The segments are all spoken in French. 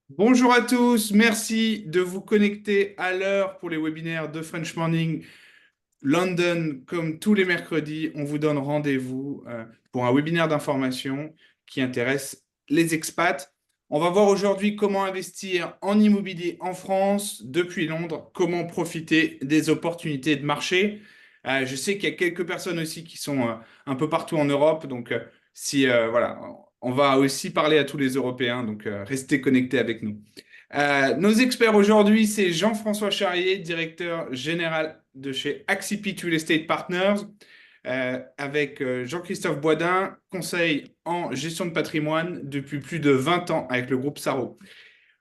Bonjour à tous, merci de vous connecter à l'heure pour les webinaires de French Morning London. Comme tous les mercredis, on vous donne rendez-vous pour un webinaire d'information qui intéresse les expats. On va voir aujourd'hui comment investir en immobilier en France depuis Londres, comment profiter des opportunités de marché. Je sais qu'il y a quelques personnes aussi qui sont un peu partout en Europe, donc si voilà, on va aussi parler à tous les Européens, donc restez connectés avec nous. Nos experts aujourd'hui, c'est Jean-François Charrier, directeur général de chez Accipit Real Estate Partners, avec Jean-Christophe Boisdin, conseil en gestion de patrimoine depuis plus de 20 ans avec le groupe Saro.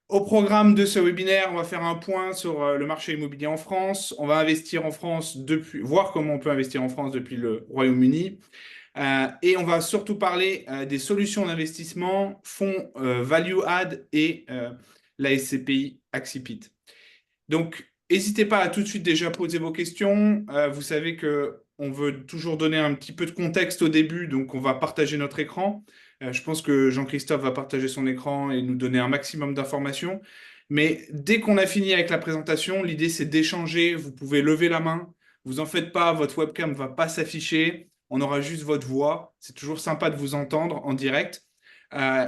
Au programme de ce webinaire, on va faire un point sur le marché immobilier en France. On va investir en France depuis, voir comment on peut investir en France depuis le Royaume-Uni. Et on va surtout parler des solutions d'investissement, fonds value add et la SCPI Accipit. Donc, n'hésitez pas à tout de suite déjà poser vos questions. Vous savez que on veut toujours donner un petit peu de contexte au début, donc on va partager notre écran. Je pense que Jean-Christophe va partager son écran et nous donner un maximum d'informations. Mais dès qu'on a fini avec la présentation, l'idée c'est d'échanger. Vous pouvez lever la main. Vous en faites pas, votre webcam va pas s'afficher. On aura juste votre voix. C'est toujours sympa de vous entendre en direct.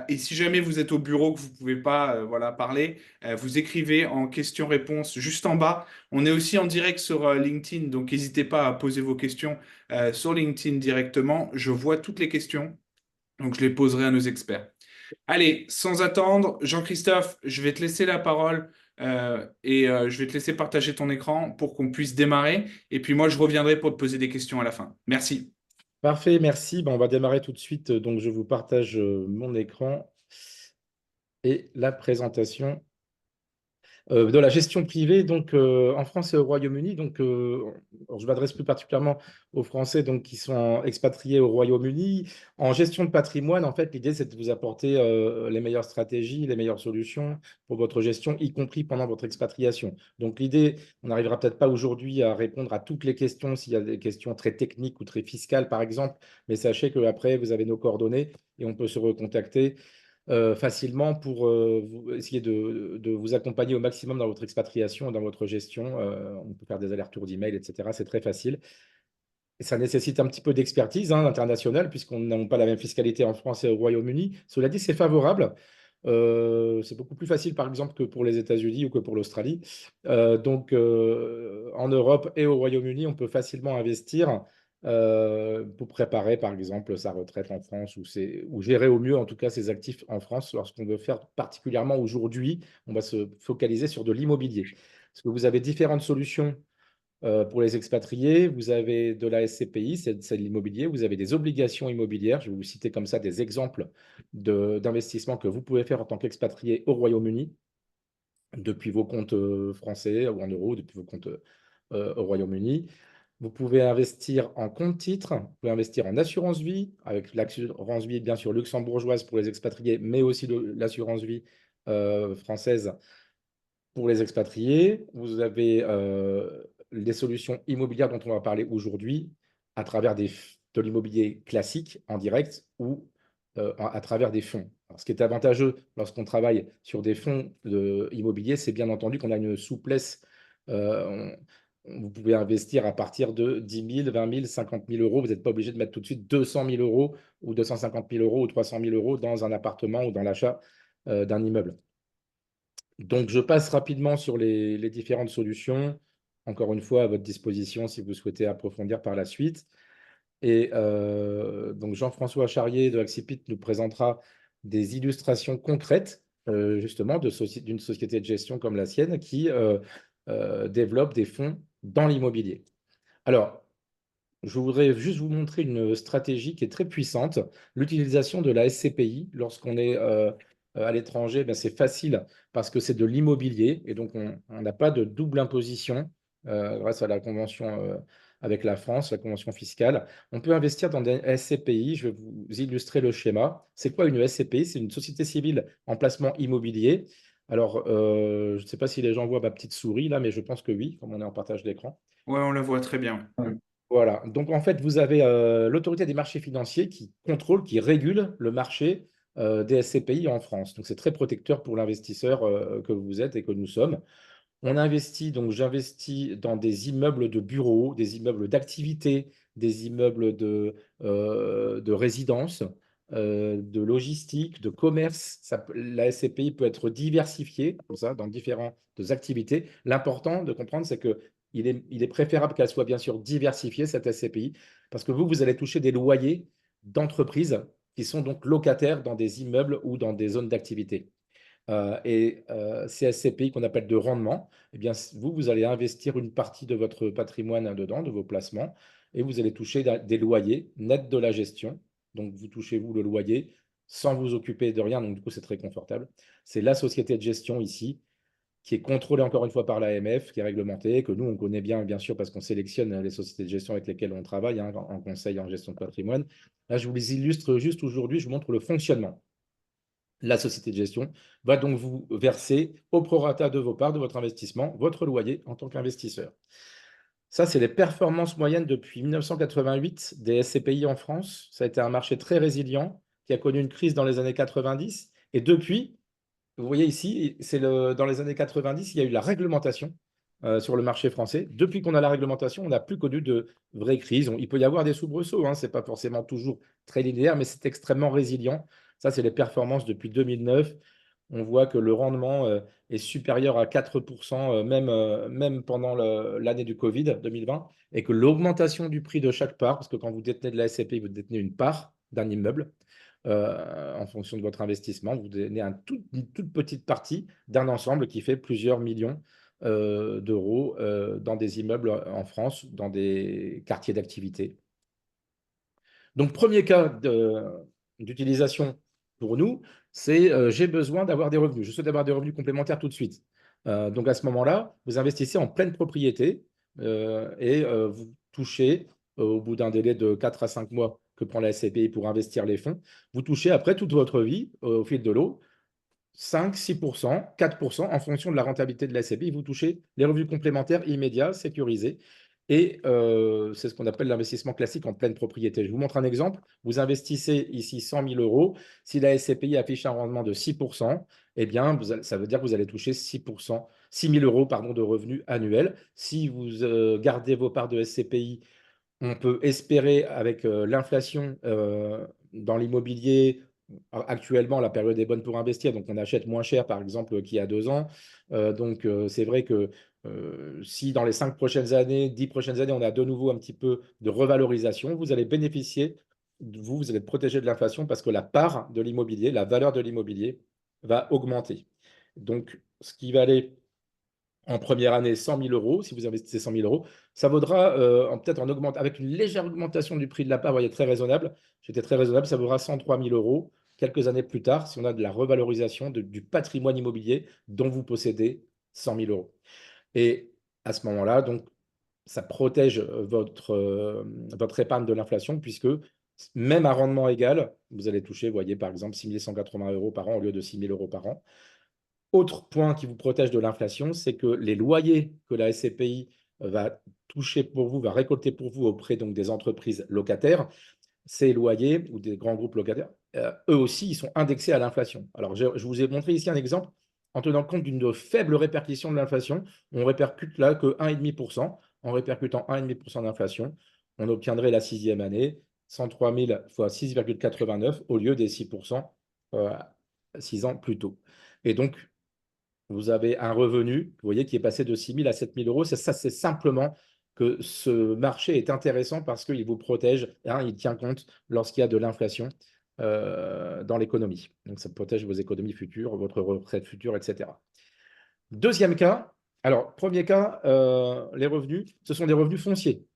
Et si jamais vous êtes au bureau que vous pouvez pas voilà, parler, vous écrivez en questions-réponses juste en bas. On est aussi en direct sur LinkedIn, donc n'hésitez pas à poser vos questions sur LinkedIn directement. Je vois toutes les questions, donc je les poserai à nos experts. Allez, sans attendre, Jean-Christophe, je vais te laisser la parole et je vais te laisser partager ton écran pour qu'on puisse démarrer. Et puis moi, je reviendrai pour te poser des questions à la fin. Merci. Parfait, merci. On va démarrer tout de suite. Donc, je vous partage mon écran et la présentation de la gestion privée en France et au Royaume-Uni. Alors, je m'adresse plus particulièrement aux Français qui sont expatriés au Royaume-Uni. En gestion de patrimoine, en fait, l'idée, c'est de vous apporter les meilleures stratégies, les meilleures solutions pour votre gestion, y compris pendant votre expatriation. Donc, l'idée, on n'arrivera peut-être pas aujourd'hui à répondre à toutes les questions, s'il y a des questions très techniques ou très fiscales, par exemple, mais sachez qu'après, vous avez nos coordonnées et on peut se recontacter facilement pour essayer de vous accompagner au maximum dans votre expatriation, dans votre gestion. On peut faire des allers-retours d'email, etc. C'est très facile. Et ça nécessite un petit peu d'expertise internationale, puisqu'on n'a pas la même fiscalité en France et au Royaume-Uni. Cela dit, c'est favorable. C'est beaucoup plus facile, par exemple, que pour les États-Unis ou que pour l'Australie. En Europe et au Royaume-Uni, on peut facilement investir pour préparer, par exemple, sa retraite en France ou gérer au mieux, en tout cas, ses actifs en France. Lorsqu'on veut faire particulièrement aujourd'hui, on va se focaliser sur de l'immobilier. Parce que vous avez différentes solutions pour les expatriés, vous avez de la SCPI, c'est de l'immobilier, vous avez des obligations immobilières. Je vais vous citer comme ça des exemples d'investissements que vous pouvez faire en tant qu'expatrié au Royaume-Uni, depuis vos comptes français ou en euros, depuis vos comptes au Royaume-Uni. Vous pouvez investir en compte titre, vous pouvez investir en assurance vie, avec l'assurance vie bien sûr luxembourgeoise pour les expatriés, mais aussi l'assurance vie française pour les expatriés. Vous avez les solutions immobilières dont on va parler aujourd'hui à travers de l'immobilier classique en direct ou à travers des fonds. Alors, ce qui est avantageux lorsqu'on travaille sur des fonds immobiliers, c'est bien entendu qu'on a une souplesse. Vous pouvez investir à partir de 10 000, 20 000, 50 000 euros. Vous n'êtes pas obligé de mettre tout de suite 200 000 euros ou 250 000 euros ou 300 000 euros dans un appartement ou dans l'achat d'un immeuble. Donc, je passe rapidement sur les différentes solutions, encore une fois à votre disposition si vous souhaitez approfondir par la suite. Et donc, Jean-François Charrier de Accipit nous présentera des illustrations concrètes, justement, d'une société de gestion comme la sienne qui développe des fonds dans l'immobilier. Alors, je voudrais juste vous montrer une stratégie qui est très puissante, l'utilisation de la SCPI. Lorsqu'on est à l'étranger, ben, c'est facile parce que c'est de l'immobilier et donc on n'a pas de double imposition grâce à la convention avec la France, la convention fiscale. On peut investir dans des SCPI. Je vais vous illustrer le schéma. C'est quoi une SCPI? C'est une société civile en placement immobilier. Alors, je ne sais pas si les gens voient ma petite souris là, mais je pense que oui, comme on est en partage d'écran. Ouais, on la voit très bien. Voilà. Donc, en fait, vous avez l'autorité des marchés financiers qui contrôle, qui régule le marché des SCPI en France. Donc, c'est très protecteur pour l'investisseur que vous êtes et que nous sommes. On investit, donc j'investis dans des immeubles de bureaux, des immeubles d'activité, des immeubles de résidence, de logistique, de commerce. La SCPI peut être diversifiée comme ça, dans différentes activités. L'important de comprendre, c'est que il est préférable qu'elle soit bien sûr diversifiée, cette SCPI, parce que vous allez toucher des loyers d'entreprises qui sont donc locataires dans des immeubles ou dans des zones d'activité. Ces SCPI qu'on appelle de rendement, eh bien, vous allez investir une partie de votre patrimoine dedans, de vos placements, et vous allez toucher des loyers nets de la gestion. Donc, vous touchez, vous, le loyer sans vous occuper de rien. Donc, du coup, c'est très confortable. C'est la société de gestion ici qui est contrôlée encore une fois par l'AMF, qui est réglementée, que nous, on connaît bien sûr, parce qu'on sélectionne les sociétés de gestion avec lesquelles on travaille hein, en conseil en gestion de patrimoine. Là, je vous les illustre juste aujourd'hui, je vous montre le fonctionnement. La société de gestion va donc vous verser au prorata de vos parts, de votre investissement, votre loyer en tant qu'investisseur. Ça, c'est les performances moyennes depuis 1988 des SCPI en France. Ça a été un marché très résilient qui a connu une crise dans les années 90. Et depuis, vous voyez ici, dans les années 90, il y a eu la réglementation sur le marché français. Depuis qu'on a la réglementation, on n'a plus connu de vraies crises. Il peut y avoir des soubresauts, hein, ce n'est pas forcément toujours très linéaire, mais c'est extrêmement résilient. Ça, c'est les performances depuis 2009. On voit que le rendement est supérieur à 4%, même pendant l'année du Covid 2020, et que l'augmentation du prix de chaque part, parce que quand vous détenez de la SCPI, vous détenez une part d'un immeuble, en fonction de votre investissement. Vous donnez une toute petite partie d'un ensemble qui fait plusieurs millions d'euros dans des immeubles en France, dans des quartiers d'activité. Donc, premier cas d'utilisation pour nous, c'est j'ai besoin d'avoir des revenus. Je souhaite avoir des revenus complémentaires tout de suite. Donc, à ce moment-là, vous investissez en pleine propriété et vous touchez, au bout d'un délai de 4 à 5 mois que prend la SCPI pour investir les fonds, vous touchez après toute votre vie, au fil de l'eau, 5, 6%, 4% en fonction de la rentabilité de la SCPI. Vous touchez les revenus complémentaires immédiats, sécurisés. Et c'est ce qu'on appelle l'investissement classique en pleine propriété. Je vous montre un exemple. Vous investissez ici 100 000 euros. Si la SCPI affiche un rendement de 6%, eh bien, ça veut dire que vous allez toucher 6 000 euros pardon, de revenus annuels. Si vous gardez vos parts de SCPI, on peut espérer avec l'inflation dans l'immobilier, actuellement, la période est bonne pour investir, donc on achète moins cher, par exemple, qu'il y a 2 ans. C'est vrai que si dans les 5 prochaines années, 10 prochaines années, on a de nouveau un petit peu de revalorisation, vous allez bénéficier, vous allez être protégé de l'inflation parce que la part de l'immobilier, la valeur de l'immobilier va augmenter. Donc, ce qui va aller en première année 100 000 euros, si vous investissez 100 000 euros, ça vaudra peut-être en augmentant, avec une légère augmentation du prix de la part, vous voyez, très raisonnable, j'étais très raisonnable, ça vaudra 103 000 euros quelques années plus tard, si on a de la revalorisation du patrimoine immobilier dont vous possédez 100 000 euros. Et à ce moment-là, donc, ça protège votre épargne de l'inflation, puisque même à rendement égal, vous allez toucher, vous voyez, par exemple, 6 180 euros par an au lieu de 6 000 euros par an. Autre point qui vous protège de l'inflation, c'est que les loyers que la SCPI va toucher pour vous, va récolter pour vous auprès donc, des entreprises locataires, ces loyers ou des grands groupes locataires, eux aussi, ils sont indexés à l'inflation. Alors, je vous ai montré ici un exemple en tenant compte d'une faible répercussion de l'inflation. On répercute là que 1,5%. En répercutant 1,5% d'inflation, on obtiendrait la 6e année 103 000 fois 6,89 au lieu des 6% 6 ans plus tôt. Et donc, vous avez un revenu, vous voyez, qui est passé de 6 000 à 7 000 euros. Ça, c'est simplement que ce marché est intéressant parce qu'il vous protège, hein, il tient compte lorsqu'il y a de l'inflation dans l'économie. Donc, ça protège vos économies futures, votre retraite future, etc. Deuxième cas, alors, premier cas, les revenus, ce sont des revenus fonciers.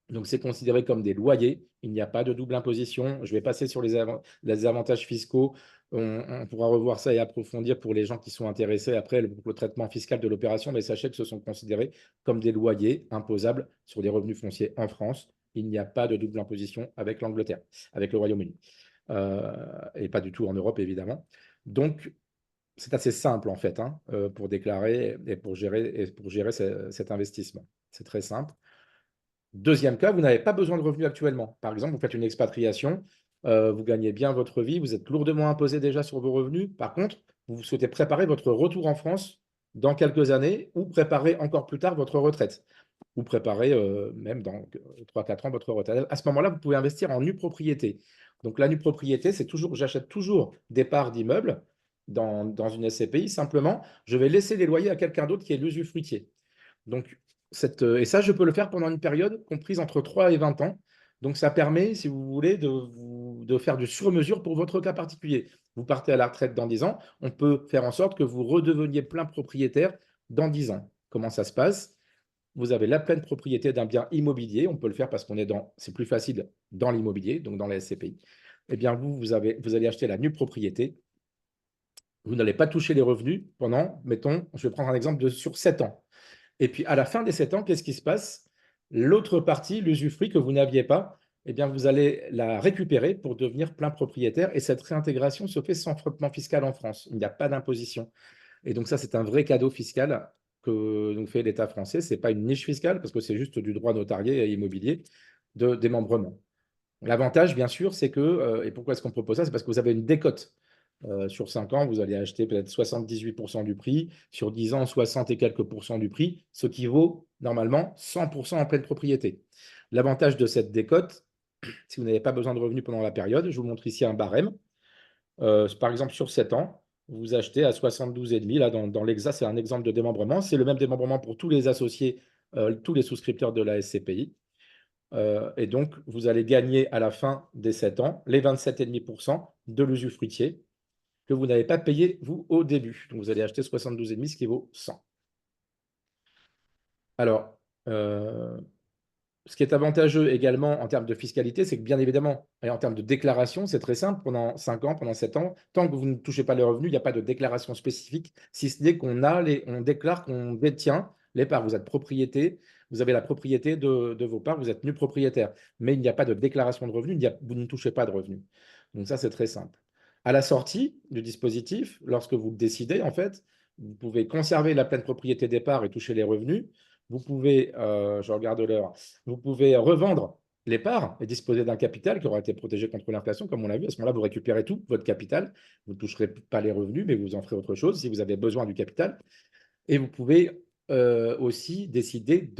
Donc, c'est considéré comme des loyers. Il n'y a pas de double imposition. Je vais passer sur les avantages fiscaux. On pourra revoir ça et approfondir pour les gens qui sont intéressés après le traitement fiscal de l'opération. Mais sachez que ce sont considérés comme des loyers imposables sur des revenus fonciers en France. Il n'y a pas de double imposition avec l'Angleterre, avec le Royaume-Uni. Et pas du tout en Europe, évidemment. Donc, c'est assez simple, en fait, hein, pour déclarer et pour gérer cet investissement. C'est très simple. Deuxième cas, vous n'avez pas besoin de revenus actuellement. Par exemple, vous faites une expatriation, vous gagnez bien votre vie, vous êtes lourdement imposé déjà sur vos revenus. Par contre, vous souhaitez préparer votre retour en France dans quelques années ou préparer encore plus tard votre retraite ou préparer même dans 3-4 ans votre retraite. À ce moment-là, vous pouvez investir en nue propriété. Donc, la nue propriété, c'est toujours, j'achète toujours des parts d'immeubles dans une SCPI. Simplement, je vais laisser les loyers à quelqu'un d'autre qui est l'usufruitier. Donc, et ça, je peux le faire pendant une période comprise entre 3 et 20 ans. Donc, ça permet, si vous voulez, de faire du sur-mesure pour votre cas particulier. Vous partez à la retraite dans 10 ans, on peut faire en sorte que vous redeveniez plein propriétaire dans 10 ans. Comment ça se passe? Vous avez la pleine propriété d'un bien immobilier. On peut le faire parce qu'on est c'est plus facile dans l'immobilier, donc dans la SCPI. Eh bien, vous allez acheter la nue propriété. Vous n'allez pas toucher les revenus pendant, mettons, je vais prendre un exemple sur 7 ans. Et puis, à la fin des 7 ans, qu'est-ce qui se passe? L'autre partie, l'usufruit que vous n'aviez pas, eh bien, vous allez la récupérer pour devenir plein propriétaire. Et cette réintégration se fait sans frottement fiscal en France. Il n'y a pas d'imposition. Et donc, ça, c'est un vrai cadeau fiscal que nous fait l'État français. Ce n'est pas une niche fiscale parce que c'est juste du droit notarié et immobilier de démembrement. L'avantage, bien sûr, c'est que, et pourquoi est-ce qu'on propose ça? C'est parce que vous avez une décote. Sur 5 ans, vous allez acheter peut-être 78% du prix. Sur 10 ans, 60 et quelques pourcents du prix, ce qui vaut normalement 100% en pleine propriété. L'avantage de cette décote, si vous n'avez pas besoin de revenus pendant la période, je vous montre ici un barème. Par exemple, sur 7 ans, vous achetez à 72,5. Là, dans l'Exa, c'est un exemple de démembrement. C'est le même démembrement pour tous les associés, tous les souscripteurs de la SCPI. Et donc, vous allez gagner à la fin des 7 ans les 27,5% de l'usufruitier que vous n'avez pas payé, vous, au début. Donc, vous allez acheter 72,5, ce qui vaut 100. Alors, ce qui est avantageux également en termes de fiscalité, c'est que bien évidemment, et en termes de déclaration, c'est très simple. Pendant 5 ans, pendant 7 ans, tant que vous ne touchez pas les revenus, il n'y a pas de déclaration spécifique, si ce n'est on déclare qu'on détient les parts. Vous êtes propriété, vous avez la propriété de vos parts, vous êtes nu propriétaire. Mais il n'y a pas de déclaration de revenus, vous ne touchez pas de revenus. Donc ça, c'est très simple. À la sortie du dispositif, lorsque vous le décidez, en fait, vous pouvez conserver la pleine propriété des parts et toucher les revenus. Vous pouvez, je regarde l'heure, vous pouvez revendre les parts et disposer d'un capital qui aura été protégé contre l'inflation, comme on l'a vu. À ce moment-là, vous récupérez tout votre capital. Vous ne toucherez pas les revenus, mais vous en ferez autre chose si vous avez besoin du capital. Et vous pouvez aussi décider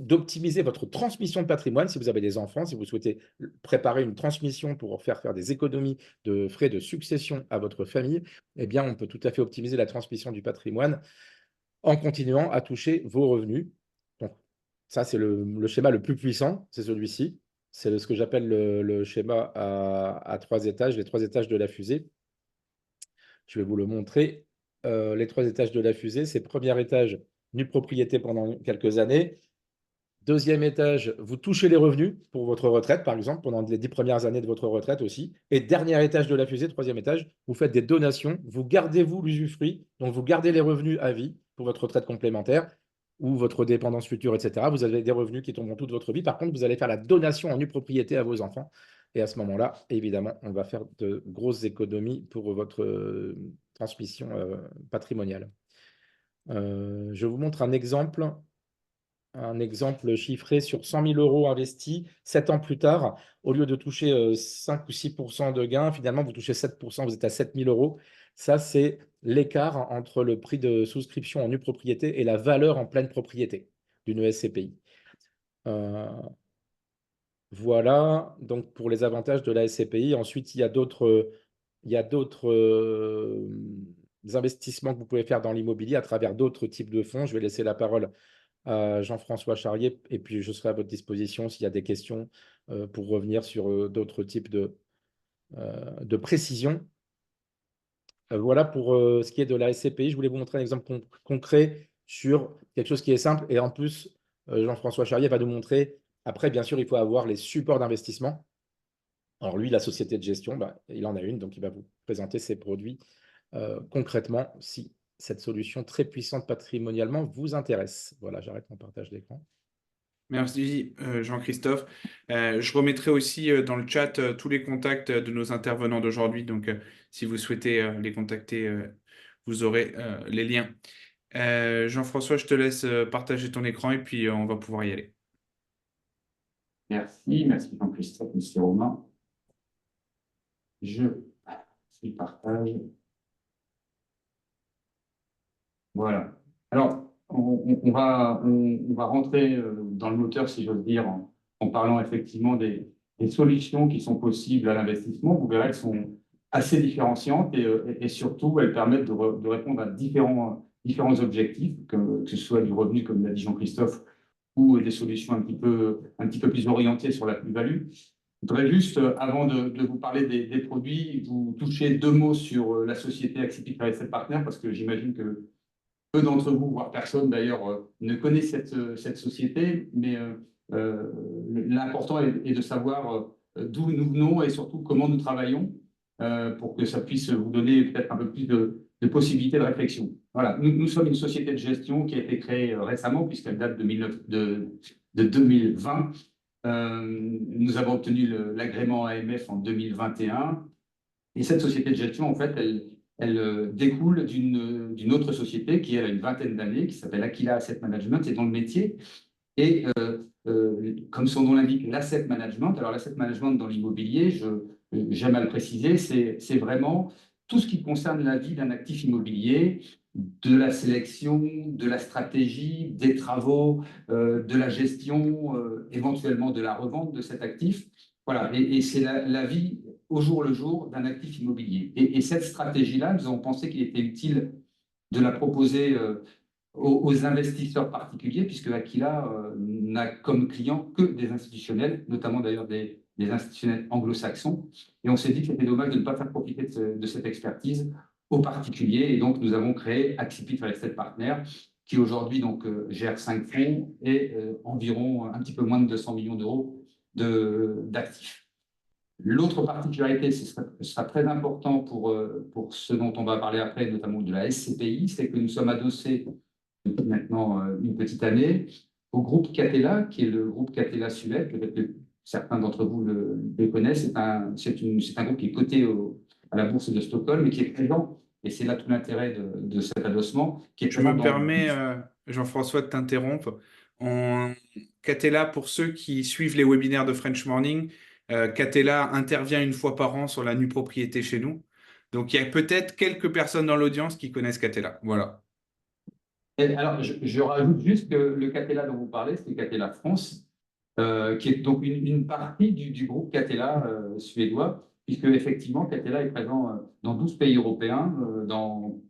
d'optimiser votre transmission de patrimoine si vous avez des enfants, si vous souhaitez préparer une transmission pour faire des économies de frais de succession à votre famille, eh bien, on peut tout à fait optimiser la transmission du patrimoine en continuant à toucher vos revenus. Donc, ça, c'est le schéma le plus puissant, c'est celui-ci. C'est ce que j'appelle le schéma à 3 étages, les 3 étages de la fusée. Je vais vous le montrer. Les 3 étages de la fusée, c'est premier étage, nue propriété pendant quelques années. Deuxième étage, vous touchez les revenus pour votre retraite, par exemple, pendant les 10 premières années de votre retraite aussi. Et dernier étage de la fusée, troisième étage, vous faites des donations, vous gardez-vous l'usufruit, donc vous gardez les revenus à vie pour votre retraite complémentaire ou votre dépendance future, etc. Vous avez des revenus qui tomberont toute votre vie. Par contre, vous allez faire la donation en nue propriété à vos enfants. Et à ce moment-là, évidemment, on va faire de grosses économies pour votre transmission patrimoniale. Je vous montre un exemple chiffré sur 100 000 euros investis 7 ans plus tard. Au lieu de toucher 5 ou 6% de gains, finalement, vous touchez 7%, vous êtes à 7 000 euros. Ça, c'est l'écart entre le prix de souscription en nue propriété et la valeur en pleine propriété d'une SCPI. Voilà, donc pour les avantages de la SCPI. Ensuite, il y a d'autres investissements que vous pouvez faire dans l'immobilier à travers d'autres types de fonds. Je vais laisser la parole à Jean-François Charrier et puis je serai à votre disposition s'il y a des questions pour revenir sur d'autres types de précisions. Voilà pour ce qui est de la SCPI. Je voulais vous montrer un exemple concret sur quelque chose qui est simple. Et en plus, Jean-François Charrier va nous montrer. Après, bien sûr, il faut avoir les supports d'investissement. Alors lui, la société de gestion, il en a une, donc il va vous présenter ses produits concrètement si cette solution très puissante patrimonialement vous intéresse. Voilà, j'arrête mon partage d'écran. Merci Jean-Christophe. Je remettrai aussi dans le chat tous les contacts de nos intervenants d'aujourd'hui. Donc, si vous souhaitez les contacter, vous aurez les liens. Jean-François, je te laisse partager ton écran et puis on va pouvoir y aller. Merci Jean-Christophe, monsieur Romain. je partage. Voilà. Alors, on va rentrer dans le moteur, si j'ose dire, en parlant effectivement des solutions qui sont possibles à l'investissement. Vous verrez qu'elles sont assez différenciantes et surtout, elles permettent de répondre à différents objectifs, que ce soit du revenu, comme l'a dit Jean-Christophe, ou des solutions un petit peu plus orientées sur la plus-value. Je voudrais juste, avant de vous parler des produits, vous toucher deux mots sur la société Accipit Real Estate Partners, parce que j'imagine que peu d'entre vous, voire personne d'ailleurs, ne connaît cette société, mais l'important est de savoir d'où nous venons et surtout comment nous travaillons pour que ça puisse vous donner peut-être un peu plus de possibilités de réflexion. Voilà, nous sommes une société de gestion qui a été créée récemment, puisqu'elle date de 2020. Nous avons obtenu l'agrément AMF en 2021. Et cette société de gestion, en fait, elle découle d'une autre société qui elle, a une vingtaine d'années, qui s'appelle Aquila Asset Management, et dont le métier est, comme son nom l'indique, l'asset management. Alors, l'asset management dans l'immobilier, j'aime à le préciser, c'est vraiment tout ce qui concerne la vie d'un actif immobilier, de la sélection, de la stratégie, des travaux, de la gestion, éventuellement de la revente de cet actif. Voilà, et c'est la vie au jour le jour d'un actif immobilier. Et cette stratégie-là, nous avons pensé qu'il était utile de la proposer aux investisseurs particuliers, puisque Aquila n'a comme client que des institutionnels, notamment d'ailleurs des institutionnels anglo-saxons. Et on s'est dit que c'était dommage de ne pas faire profiter de cette expertise aux particuliers. Et donc, nous avons créé Accipit Real Estate Partners, qui aujourd'hui donc gère 5 fonds et environ un petit peu moins de 200 millions d'euros d'actifs. L'autre particularité, ce sera très important pour ce dont on va parler après, notamment de la SCPI, c'est que nous sommes adossés depuis maintenant une petite année au groupe Catella, qui est le groupe Catella Suez. Peut-être que certains d'entre vous le connaissent. C'est un groupe qui est coté à la bourse de Stockholm et qui est présent, et c'est là tout l'intérêt de cet adossement, qui est Je présent me dans permets, Jean-François, de t'interrompre. Catella, pour ceux qui suivent les webinaires de French Morning, Catella intervient une fois par an sur la nue propriété chez nous. Donc, il y a peut-être quelques personnes dans l'audience qui connaissent Catella. Voilà. Et alors, je rajoute juste que le Catella dont vous parlez, c'est Catella France, qui est donc une partie du groupe Catella suédois, puisque effectivement, Catella est présent dans 12 pays européens, dans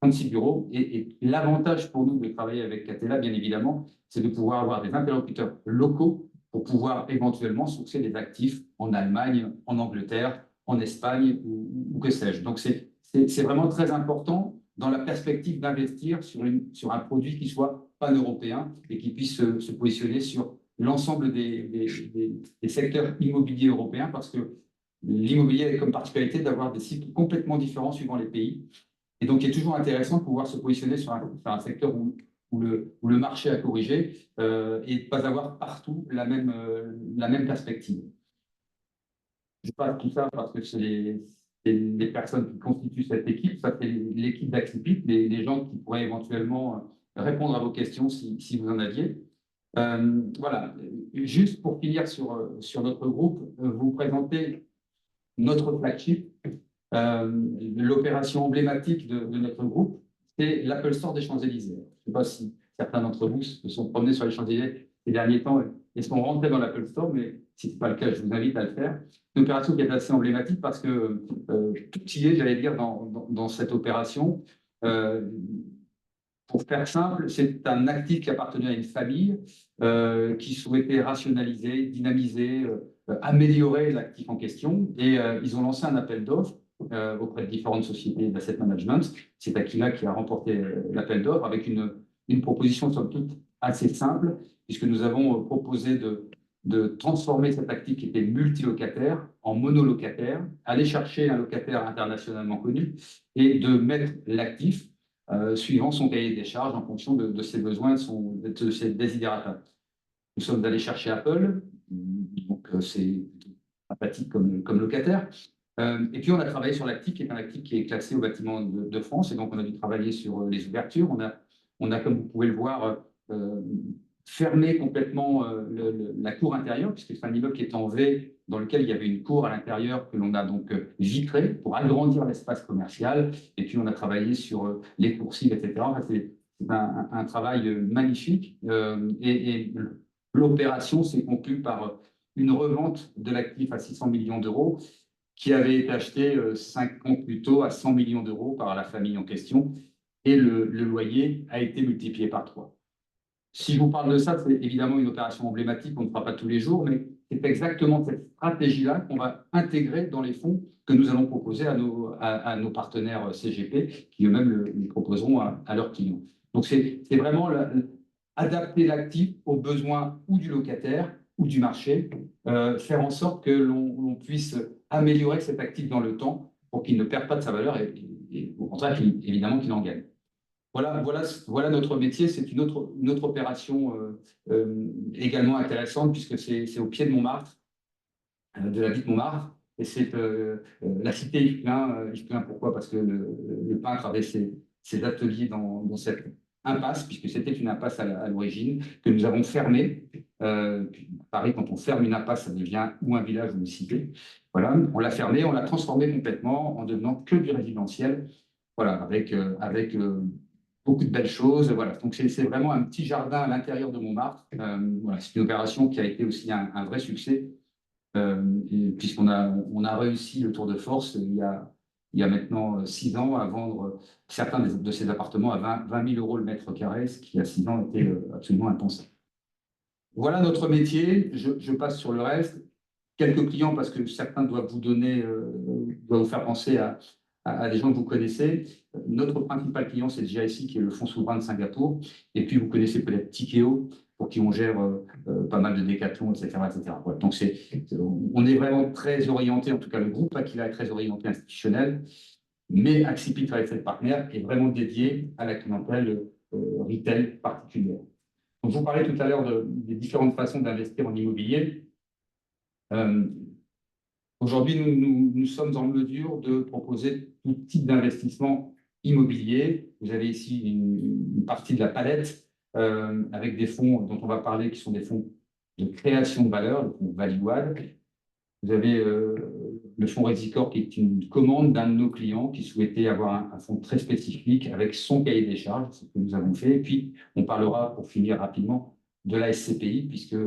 36 bureaux. Et l'avantage pour nous de travailler avec Catella, bien évidemment, c'est de pouvoir avoir des interlocuteurs locaux pour pouvoir éventuellement sourcer des actifs en Allemagne, en Angleterre, en Espagne ou que sais-je. Donc, c'est vraiment très important dans la perspective d'investir sur un produit qui soit pan-européen et qui puisse se positionner sur l'ensemble des secteurs immobiliers européens, parce que l'immobilier a comme particularité d'avoir des cycles complètement différents suivant les pays. Et donc, il est toujours intéressant de pouvoir se positionner sur un secteur où le marché a corrigé et de ne pas avoir partout la même perspective. Je passe tout ça parce que c'est les personnes qui constituent cette équipe. Ça, c'est l'équipe d'Accipit, les gens qui pourraient éventuellement répondre à vos questions si vous en aviez. Voilà. Juste pour finir sur notre groupe, vous présenter notre flagship. L'opération emblématique de notre groupe, c'est l'Apple Store des Champs-Élysées. Je ne sais pas si certains d'entre vous se sont promenés sur les Champs-Élysées ces derniers temps et sont rentrés dans l'Apple Store, mais si ce n'est pas le cas, je vous invite à le faire. Une opération qui est assez emblématique parce que tout y est, j'allais dire, dans cette opération. Pour faire simple, c'est un actif qui appartenait à une famille qui souhaitait rationaliser, dynamiser, améliorer l'actif en question. Et ils ont lancé un appel d'offres auprès de différentes sociétés d'asset management. C'est Aquila qui a remporté l'appel d'offres avec une proposition somme toute assez simple, puisque nous avons proposé de transformer cet actif qui était multilocataire en monolocataire, aller chercher un locataire internationalement connu et de mettre l'actif suivant son cahier des charges en fonction de ses besoins, de ses desiderata. Nous sommes allés chercher Apple, donc c'est sympathique comme locataire. Et puis on a travaillé sur l'actif, qui est un actif qui est classé au bâtiment de France, et donc on a dû travailler sur les ouvertures. On a, comme vous pouvez le voir, fermé complètement la cour intérieure, puisque c'est un immeuble qui est en V, dans lequel il y avait une cour à l'intérieur que l'on a donc vitrée pour agrandir l'espace commercial. Et puis, on a travaillé sur les coursives, etc. Enfin, c'est un travail magnifique. Et l'opération s'est conclue par une revente de l'actif à 600 millions d'euros, qui avait été acheté 5 ans plus tôt à 100 millions d'euros par la famille en question. Et le loyer a été multiplié par 3. Si je vous parle de ça, c'est évidemment une opération emblématique, on ne fera pas tous les jours, mais c'est exactement cette stratégie-là qu'on va intégrer dans les fonds que nous allons proposer à nos partenaires CGP, qui eux-mêmes le proposeront à leurs clients. Donc, c'est vraiment adapter l'actif aux besoins ou du locataire ou du marché, faire en sorte que l'on puisse améliorer cet actif dans le temps pour qu'il ne perde pas de sa valeur et au contraire, évidemment, qu'il en gagne. Voilà notre métier. C'est une autre opération également intéressante, puisque c'est au pied de Montmartre, de la ville de Montmartre. Et c'est la cité Yves-Klein. Pourquoi? Parce que le peintre avait ses ateliers dans cette impasse, puisque c'était une impasse à l'origine, que nous avons fermée. Paris, quand on ferme une impasse, ça devient ou un village ou une cité. Voilà, on l'a fermée, on l'a transformée complètement en devenant que du résidentiel. Voilà, avec beaucoup de belles choses. Voilà. Donc, c'est vraiment un petit jardin à l'intérieur de Montmartre. Voilà. C'est une opération qui a été aussi un vrai succès, puisqu'on a réussi le tour de force il y a maintenant 6 ans à vendre certains de ces appartements à 20 000 euros le mètre carré, ce qui, il y a 6 ans, était absolument impensable. Voilà notre métier. Je passe sur le reste. Quelques clients, parce que certains doivent vous faire penser à des gens que vous connaissez. Notre principal client, c'est le GIC, qui est le fonds souverain de Singapour. Et puis, vous connaissez peut-être Tikeo, pour qui on gère pas mal de Decathlon, etc. etc. Voilà. Donc, on est vraiment très orienté, en tout cas, le groupe Aquila est très orienté institutionnel, mais Accipit Real Partner est vraiment dédié à la clientèle retail particulière. Donc, je vous parlais tout à l'heure des différentes façons d'investir en immobilier. Aujourd'hui, nous sommes en mesure de proposer tout type d'investissement immobilier. Vous avez ici une partie de la palette avec des fonds dont on va parler, qui sont des fonds de création de valeur, le fonds Value Add. Vous avez le fonds Resicor, qui est une commande d'un de nos clients qui souhaitait avoir un fonds très spécifique avec son cahier des charges, ce que nous avons fait. Et puis, on parlera, pour finir rapidement, de la SCPI, puisque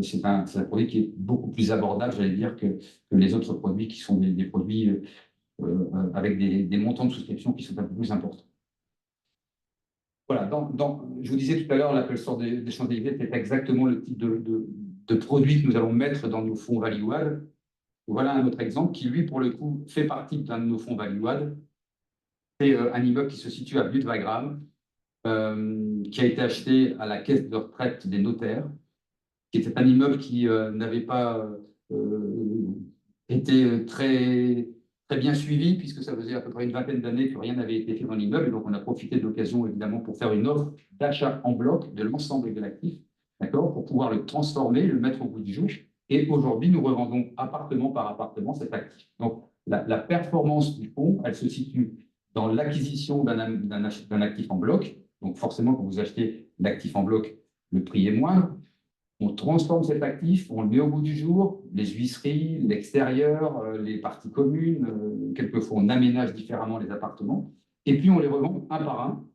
c'est un produit qui est beaucoup plus abordable, j'allais dire, que les autres produits qui sont des produits avec des montants de souscription qui sont un peu plus importants. Voilà, je vous disais tout à l'heure, l'appel sort des Champs-Élysées, c'est exactement le type de produit que nous allons mettre dans nos fonds Value Add. Voilà un autre exemple qui, lui, pour le coup, fait partie d'un de nos fonds Value Add. C'est un immeuble qui se situe à Butte-Wagram, qui a été acheté à la caisse de retraite des notaires, qui était un immeuble qui n'avait pas été très, très bien suivi, puisque ça faisait à peu près une vingtaine d'années que rien n'avait été fait dans l'immeuble. Et donc, on a profité de l'occasion, évidemment, pour faire une offre d'achat en bloc de l'ensemble de l'actif, d'accord, pour pouvoir le transformer, le mettre au bout du jour. Et aujourd'hui, nous revendons appartement par appartement cet actif. Donc, la performance du fonds, elle se situe dans l'acquisition d'un actif en bloc. Donc, forcément, quand vous achetez l'actif en bloc, le prix est moindre. On transforme cet actif, on le met au bout du jour, les huisseries, l'extérieur, les parties communes, quelquefois on aménage différemment les appartements, et puis on les revend un par un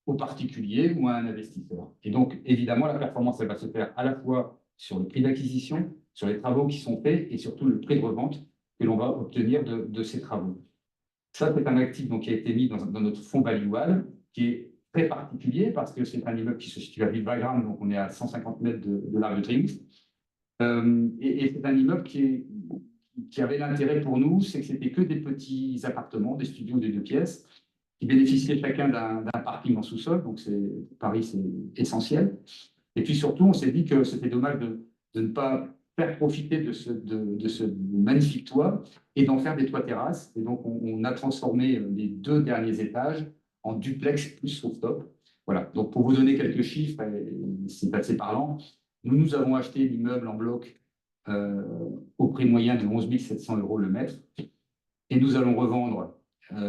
aux particuliers ou à un investisseur. Et donc, évidemment, la performance, elle va se faire à la fois sur le prix d'acquisition, sur les travaux qui sont faits, et surtout le prix de revente que l'on va obtenir de ces travaux. Ça, c'est un actif donc, qui a été mis dans notre fonds Value Add, qui est très particulier parce que c'est un immeuble qui se situe à Butte-Wagram, donc on est à 150 mètres de l'Arc de Triomphe. Et c'est un immeuble qui avait l'intérêt pour nous, c'est que c'était que des petits appartements, des studios de 2 pièces, qui bénéficiaient chacun d'un parking en sous-sol, donc Paris, c'est essentiel. Et puis surtout, on s'est dit que c'était dommage de ne pas faire profiter de ce magnifique toit et d'en faire des toits terrasses. Et donc, on a transformé les 2 derniers étages en duplex plus rooftop. Voilà. Donc, pour vous donner quelques chiffres, c'est assez parlant, nous avons acheté l'immeuble en bloc au prix moyen de 11 700 € le mètre. Et nous allons revendre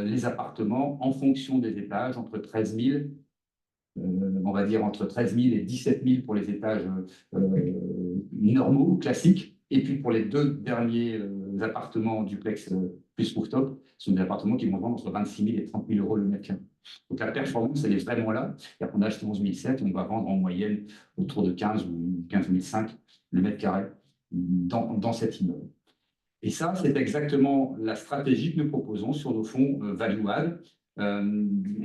les appartements en fonction des étages, entre 13 000 on va dire entre 13 000 et 17 000 pour les étages normaux, classiques. Et puis pour les deux derniers appartements duplex plus rooftop, ce sont des appartements qui vont vendre entre 26 000 et 30 000 euros le mètre carré. Donc la performance, elle est vraiment là. C'est-à-dire qu'on a acheté 11 700, on va vendre en moyenne autour de 15 ou 15 500 le mètre carré dans cet immeuble. Et ça, c'est exactement la stratégie que nous proposons sur nos fonds Value Add.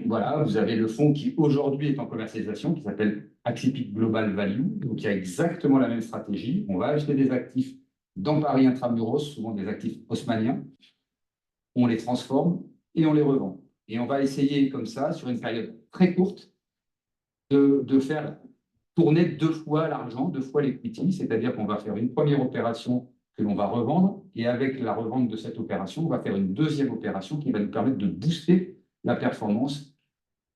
Voilà, vous avez le fonds qui aujourd'hui est en commercialisation, qui s'appelle Accipit Global Value, donc il y a exactement la même stratégie. On va acheter des actifs dans Paris intramuros, souvent des actifs haussmanniens, on les transforme et on les revend. Et on va essayer comme ça, sur une période très courte, de faire tourner 2 fois l'argent, 2 fois l'equity, c'est-à-dire qu'on va faire une première opération que l'on va revendre, et avec la revente de cette opération, on va faire une deuxième opération qui va nous permettre de booster la performance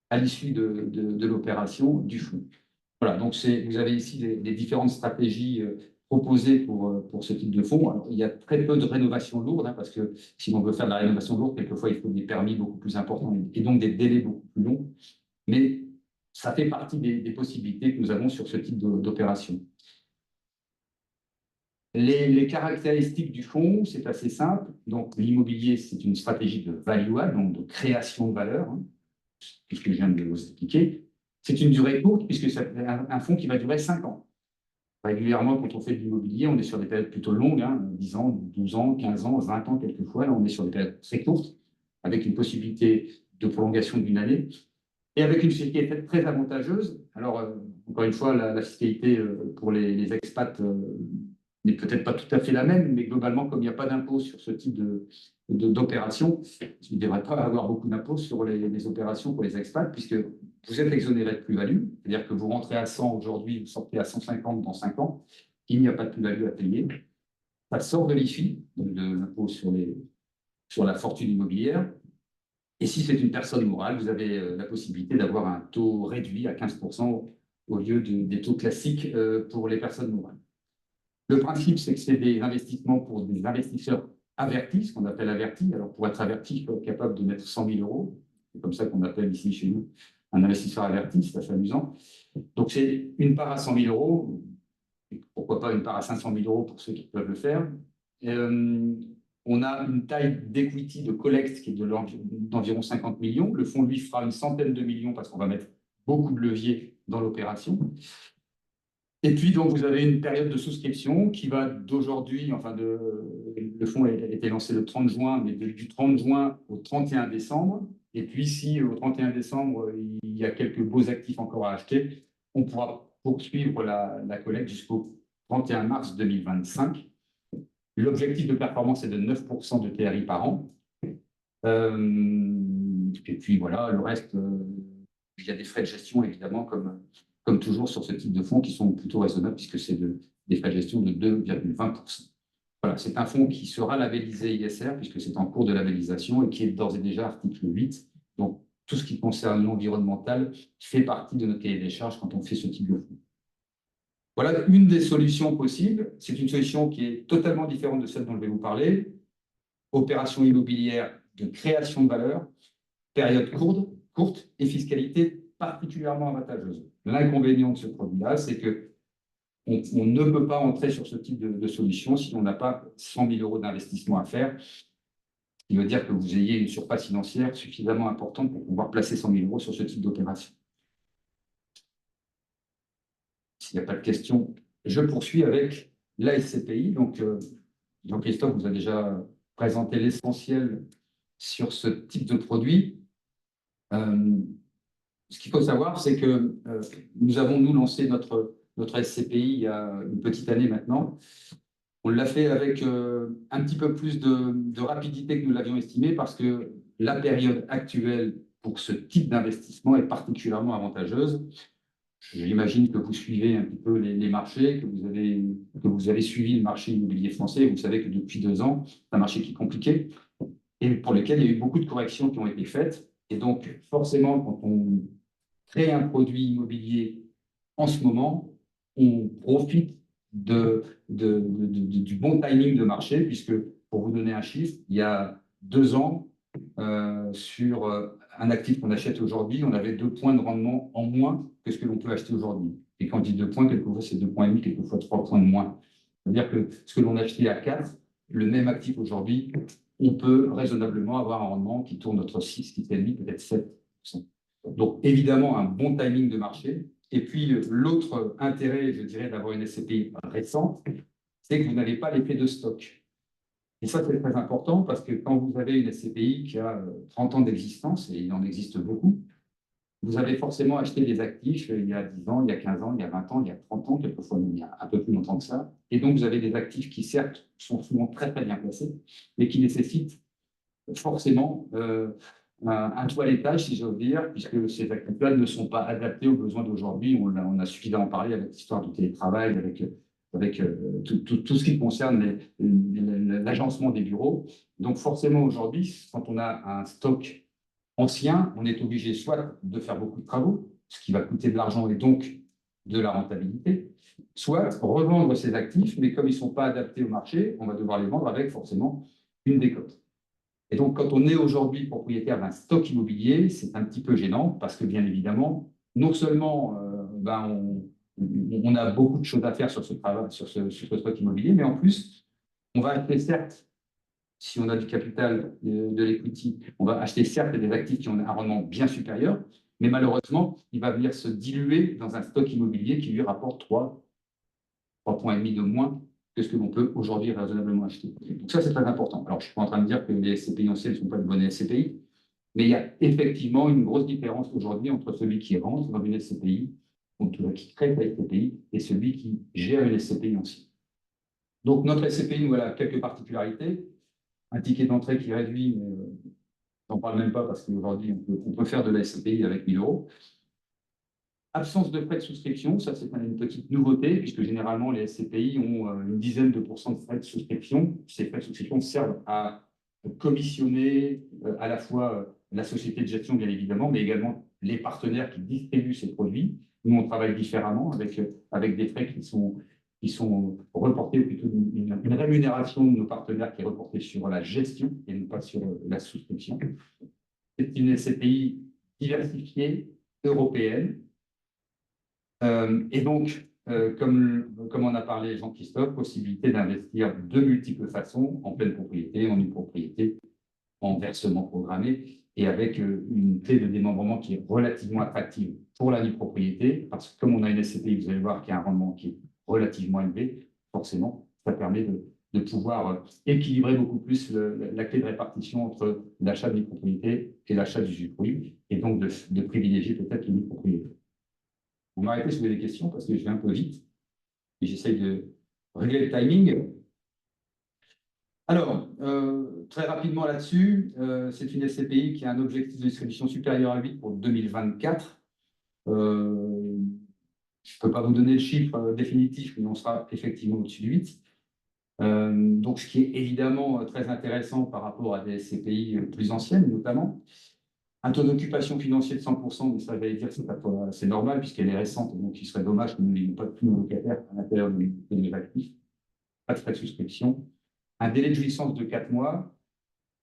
à l'issue de l'opération du fonds. Voilà, donc vous avez ici les différentes stratégies proposées pour ce type de fonds. Alors, il y a très peu de rénovation lourde, hein, parce que si on veut faire de la rénovation lourde, quelquefois, il faut des permis beaucoup plus importants et donc des délais beaucoup plus longs. Mais ça fait partie des possibilités que nous avons sur ce type d'opération. Les caractéristiques du fonds, c'est assez simple. Donc, l'immobilier, c'est une stratégie de value add, donc de création de valeur, hein, puisque je viens de vous expliquer. C'est une durée courte, puisque c'est un fonds qui va durer 5 ans. Régulièrement, quand on fait de l'immobilier, on est sur des périodes plutôt longues, hein, 10 ans, 12 ans, 15 ans, 20 ans quelquefois. Là, on est sur des périodes très courtes, avec une possibilité de prolongation d'1 année, et avec une fiscalité très avantageuse. Alors, encore une fois, la fiscalité pour les expats n'est peut-être pas tout à fait la même, mais globalement, comme il n'y a pas d'impôt sur ce type d'opération, il ne devrait pas avoir beaucoup d'impôts sur les opérations pour les expats, puisque vous êtes exonéré de plus-value, c'est-à-dire que vous rentrez à 100 aujourd'hui, vous sortez à 150 dans 5 ans, il n'y a pas de plus-value à payer. Ça sort de l'IFI, de l'impôt sur la fortune immobilière. Et si c'est une personne morale, vous avez la possibilité d'avoir un taux réduit à 15% au lieu des taux classiques pour les personnes morales. Le principe, c'est que c'est des investissements pour des investisseurs avertis, ce qu'on appelle avertis. Alors, pour être averti, il faut être capable de mettre 100 000 euros. C'est comme ça qu'on appelle ici chez nous un investisseur averti, c'est assez amusant. Donc, c'est une part à 100 000 euros, et pourquoi pas une part à 500 000 euros pour ceux qui peuvent le faire. On a une taille d'equity de collecte qui est d'environ 50 millions. Le fonds, lui, fera une centaine de millions parce qu'on va mettre beaucoup de leviers dans l'opération. Et puis, donc, vous avez une période de souscription qui va d'aujourd'hui, enfin, le fonds a été lancé le 30 juin, mais du 30 juin au 31 décembre. Et puis, si au 31 décembre, il y a quelques beaux actifs encore à acheter, on pourra poursuivre la collecte jusqu'au 31 mars 2025. L'objectif de performance est de 9% de TRI par an. Et puis, voilà, le reste, il y a des frais de gestion, évidemment, comme toujours sur ce type de fonds qui sont plutôt raisonnables puisque c'est des frais de gestion de 2,20%. Voilà, c'est un fonds qui sera labellisé ISR puisque c'est en cours de labellisation et qui est d'ores et déjà article 8. Donc, tout ce qui concerne l'environnemental fait partie de notre cahier des charges quand on fait ce type de fonds. Voilà une des solutions possibles. C'est une solution qui est totalement différente de celle dont je vais vous parler. Opération immobilière de création de valeur, période courte et fiscalité particulièrement avantageuse. L'inconvénient de ce produit-là, c'est que on ne peut pas entrer sur ce type de solution si on n'a pas 100 000 euros d'investissement à faire, ce qui veut dire que vous ayez une surface financière suffisamment importante pour pouvoir placer 100 000 euros sur ce type d'opération. S'il n'y a pas de questions, je poursuis avec la SCPI. Donc, Jean-Christophe vous a déjà présenté l'essentiel sur ce type de produit. Ce qu'il faut savoir, c'est que nous avons, lancé notre SCPI il y a une petite année maintenant. On l'a fait avec un petit peu plus de rapidité que nous l'avions estimé parce que la période actuelle pour ce type d'investissement est particulièrement avantageuse. J'imagine que vous suivez un petit peu les marchés, que vous avez suivi le marché immobilier français. Vous savez que depuis 2 ans, c'est un marché qui est compliqué et pour lequel il y a eu beaucoup de corrections qui ont été faites. Et donc, forcément, quand on crée un produit immobilier en ce moment, on profite du bon timing de marché, puisque, pour vous donner un chiffre, il y a 2 ans, sur un actif qu'on achète aujourd'hui, on avait 2 points de rendement en moins que ce que l'on peut acheter aujourd'hui. Et quand je dis 2 points, quelquefois c'est 2,5 points, quelquefois 3 points de moins. C'est-à-dire que ce que l'on achetait à 4, le même actif aujourd'hui, on peut raisonnablement avoir un rendement qui tourne entre 6, 6,5, peut-être 7%. Donc évidemment, un bon timing de marché. Et puis l'autre intérêt, je dirais, d'avoir une SCPI récente, c'est que vous n'avez pas l'effet de stock. Et ça, c'est très important parce que quand vous avez une SCPI qui a 30 ans d'existence, et il en existe beaucoup, vous avez forcément acheté des actifs il y a 10 ans, il y a 15 ans, il y a 20 ans, il y a 30 ans, quelquefois il y a un peu plus longtemps que ça. Et donc, vous avez des actifs qui, certes, sont souvent très, très bien placés, mais qui nécessitent forcément un toilettage, si j'ose dire, puisque ces actifs-là ne sont pas adaptés aux besoins d'aujourd'hui. On a suffisamment parlé avec l'histoire du télétravail, avec tout ce qui concerne l'agencement des bureaux. Donc, forcément, aujourd'hui, quand on a un stock ancien, on est obligé soit de faire beaucoup de travaux, ce qui va coûter de l'argent et donc de la rentabilité, soit revendre ces actifs, mais comme ils ne sont pas adaptés au marché, on va devoir les vendre avec forcément une décote. Et donc, quand on est aujourd'hui propriétaire d'un stock immobilier, c'est un petit peu gênant parce que, bien évidemment, non seulement on a beaucoup de choses à faire sur ce travail, sur ce stock immobilier, mais en plus, on va acheter, certes, si on a du capital, de l'equity, on va acheter certes des actifs qui ont un rendement bien supérieur, mais malheureusement, il va venir se diluer dans un stock immobilier qui lui rapporte 3 points et demi de moins que ce que l'on peut aujourd'hui raisonnablement acheter. Donc ça, c'est très important. Alors, je ne suis pas en train de dire que les SCPI anciennes ne sont pas de bonnes SCPI, mais il y a effectivement une grosse différence aujourd'hui entre celui qui rentre dans une SCPI, donc qui crée la SCPI, et celui qui gère une SCPI ancienne. Donc, notre SCPI, nous, elle a quelques particularités. Un ticket d'entrée qui réduit, mais j'en parle même pas parce qu'aujourd'hui, on peut faire de la SCPI avec 1 000 euros. Absence de frais de souscription, ça c'est une petite nouveauté, puisque généralement les SCPI ont une dizaine de pourcents de frais de souscription. Ces frais de souscription servent à commissionner à la fois la société de gestion, bien évidemment, mais également les partenaires qui distribuent ces produits. Nous, on travaille différemment avec des frais qui sont reportés, ou plutôt une rémunération de nos partenaires qui est reportée sur la gestion et non pas sur la souscription. C'est une SCPI diversifiée, européenne. Et donc, comme on a parlé, Jean-Christophe, possibilité d'investir de multiples façons, en pleine propriété, en une propriété, en versement programmé, et avec une clé de démembrement qui est relativement attractive pour la propriété, parce que comme on a une SCPI, vous allez voir qu'il y a un rendement qui est relativement élevé, forcément, ça permet de pouvoir équilibrer beaucoup plus la clé de répartition entre l'achat de propriété et l'achat d'usufruit, et donc de privilégier peut-être une propriété. Vous m'arrêtez si vous avez des questions, parce que je vais un peu vite, et j'essaye de régler le timing. Alors, très rapidement là-dessus, c'est une SCPI qui a un objectif de distribution supérieur à 8 pour 2024. Je ne peux pas vous donner le chiffre définitif, mais on sera effectivement au-dessus de 8. Donc, ce qui est évidemment très intéressant par rapport à des SCPI plus anciennes, notamment. Un taux d'occupation financier de 100%, mais ça, j'allais dire, c'est normal puisqu'elle est récente, donc il serait dommage que nous n'ayons pas tous nos locataires à l'intérieur de nos actifs. Pas de frais de souscription. Un délai de jouissance de 4 mois.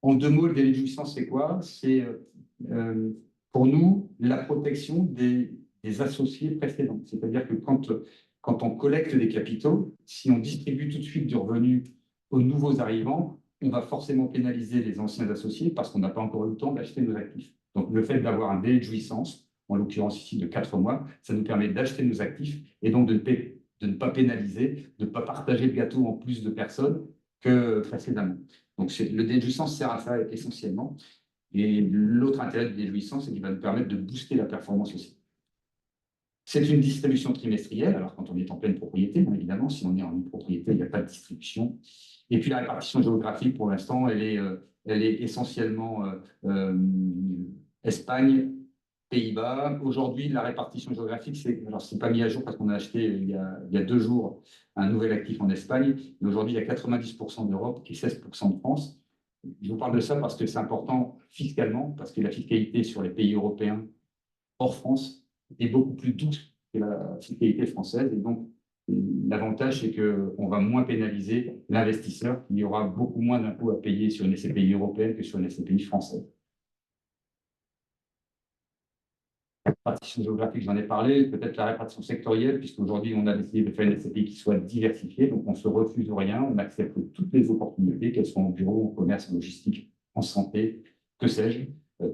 En 2 mots, le délai de jouissance, c'est quoi? C'est pour nous la protection des associés précédents. C'est-à-dire que quand on collecte des capitaux, si on distribue tout de suite du revenu aux nouveaux arrivants, on va forcément pénaliser les anciens associés parce qu'on n'a pas encore eu le temps d'acheter nos actifs. Donc, le fait d'avoir un délai de jouissance, en l'occurrence ici de 4 mois, ça nous permet d'acheter nos actifs et donc de ne pas pénaliser, de ne pas partager le gâteau en plus de personnes que précédemment. Donc, le délai de jouissance sert à ça essentiellement. Et l'autre intérêt du délai de jouissance, c'est qu'il va nous permettre de booster la performance aussi. C'est une distribution trimestrielle, alors quand on est en pleine propriété, bien évidemment, si on est en propriété, il n'y a pas de distribution. Et puis la répartition géographique, pour l'instant, elle est essentiellement Espagne, Pays-Bas. Aujourd'hui, la répartition géographique, alors c'est pas mis à jour parce qu'on a acheté il y a 2 jours un nouvel actif en Espagne, mais aujourd'hui, il y a 90% d'Europe et 16% de France. Je vous parle de ça parce que c'est important fiscalement, parce que la fiscalité sur les pays européens hors France est beaucoup plus douce que la fiscalité française. Et donc, L'avantage, c'est qu'on va moins pénaliser l'investisseur. Il y aura beaucoup moins d'impôts à payer sur une SCPI européenne que sur une SCPI française. La répartition géographique, j'en ai parlé, peut-être la répartition sectorielle, puisqu'aujourd'hui, on a décidé de faire une SCPI qui soit diversifiée, donc on ne se refuse rien, on accepte toutes les opportunités, qu'elles soient en bureau, en commerce, en logistique, en santé, que sais-je.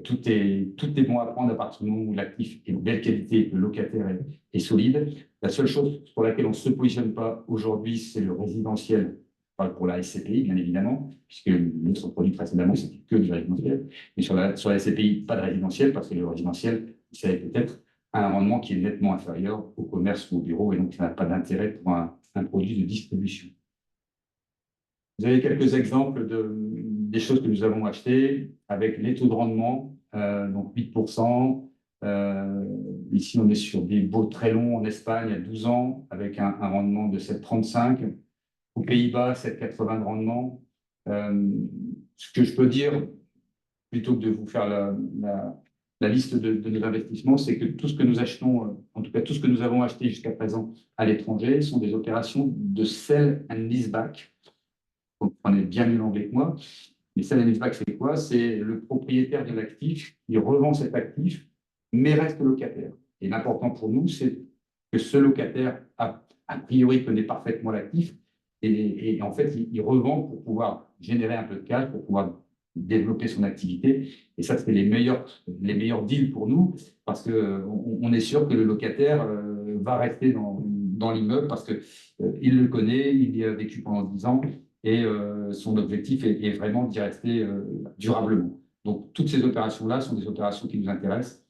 Tout est bon à prendre à partir du moment où l'actif est de belle qualité, le locataire est solide. La seule chose sur laquelle on ne se positionne pas aujourd'hui, c'est le résidentiel. Je parle pour la SCPI, bien évidemment, puisque notre produit précédemment, c'était que du résidentiel. Mais sur la SCPI, pas de résidentiel, parce que le résidentiel, c'est peut-être un rendement qui est nettement inférieur au commerce ou au bureau, et donc ça n'a pas d'intérêt pour un produit de distribution. Vous avez quelques exemples des choses que nous avons achetées avec les taux de rendement, donc 8%. Ici, on est sur des baux très longs en Espagne à 12 ans, avec un rendement de 7,35. Aux Pays-Bas, 7,80 de rendement. Ce que je peux dire, plutôt que de vous faire la liste de nos investissements, c'est que tout ce que nous achetons, en tout cas tout ce que nous avons acheté jusqu'à présent à l'étranger, sont des opérations de sell and leaseback. Vous comprenez bien mieux l'anglais que moi. Mais sell and leaseback, c'est quoi? C'est le propriétaire de l'actif qui revend cet actif, mais reste locataire. Et l'important pour nous, c'est que ce locataire, a priori, connaît parfaitement l'actif, et en fait, il revend pour pouvoir générer un peu de cash, pour pouvoir développer son activité. Et ça, c'est les meilleurs deals pour nous, parce qu'on est sûr que le locataire va rester dans l'immeuble, parce qu'il le connaît, il y a vécu pendant 10 ans, et son objectif est vraiment d'y rester durablement. Donc, toutes ces opérations-là sont des opérations qui nous intéressent,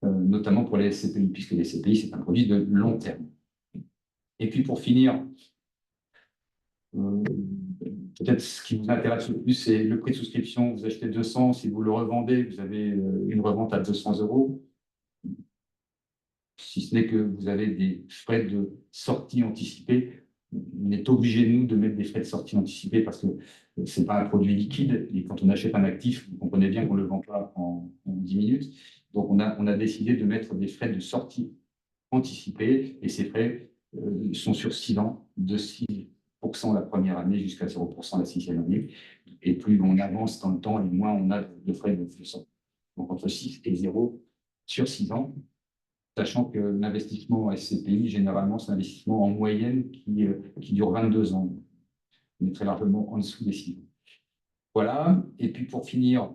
notamment pour les SCPI, puisque les SCPI, c'est un produit de long terme. Et puis, pour finir, peut-être ce qui vous intéresse le plus, c'est le prix de souscription. Vous achetez 200, si vous le revendez, vous avez une revente à 200 €. Si ce n'est que vous avez des frais de sortie anticipés. On est obligé, nous, de mettre des frais de sortie anticipés parce que ce n'est pas un produit liquide. Et quand on achète un actif, vous comprenez bien qu'on ne le vend pas en 10 minutes. Donc, on a décidé de mettre des frais de sortie anticipés. Et ces frais sont sur 6 ans, de 6% la première année jusqu'à 0% la 6e année. Et plus on avance dans le temps, et moins on a de frais de sortie. Donc, entre 6 et 0 sur 6 ans. Sachant que l'investissement en SCPI, généralement, c'est un investissement en moyenne qui dure 22 ans. On est très largement en dessous des 6 ans. Voilà. Et puis, pour finir,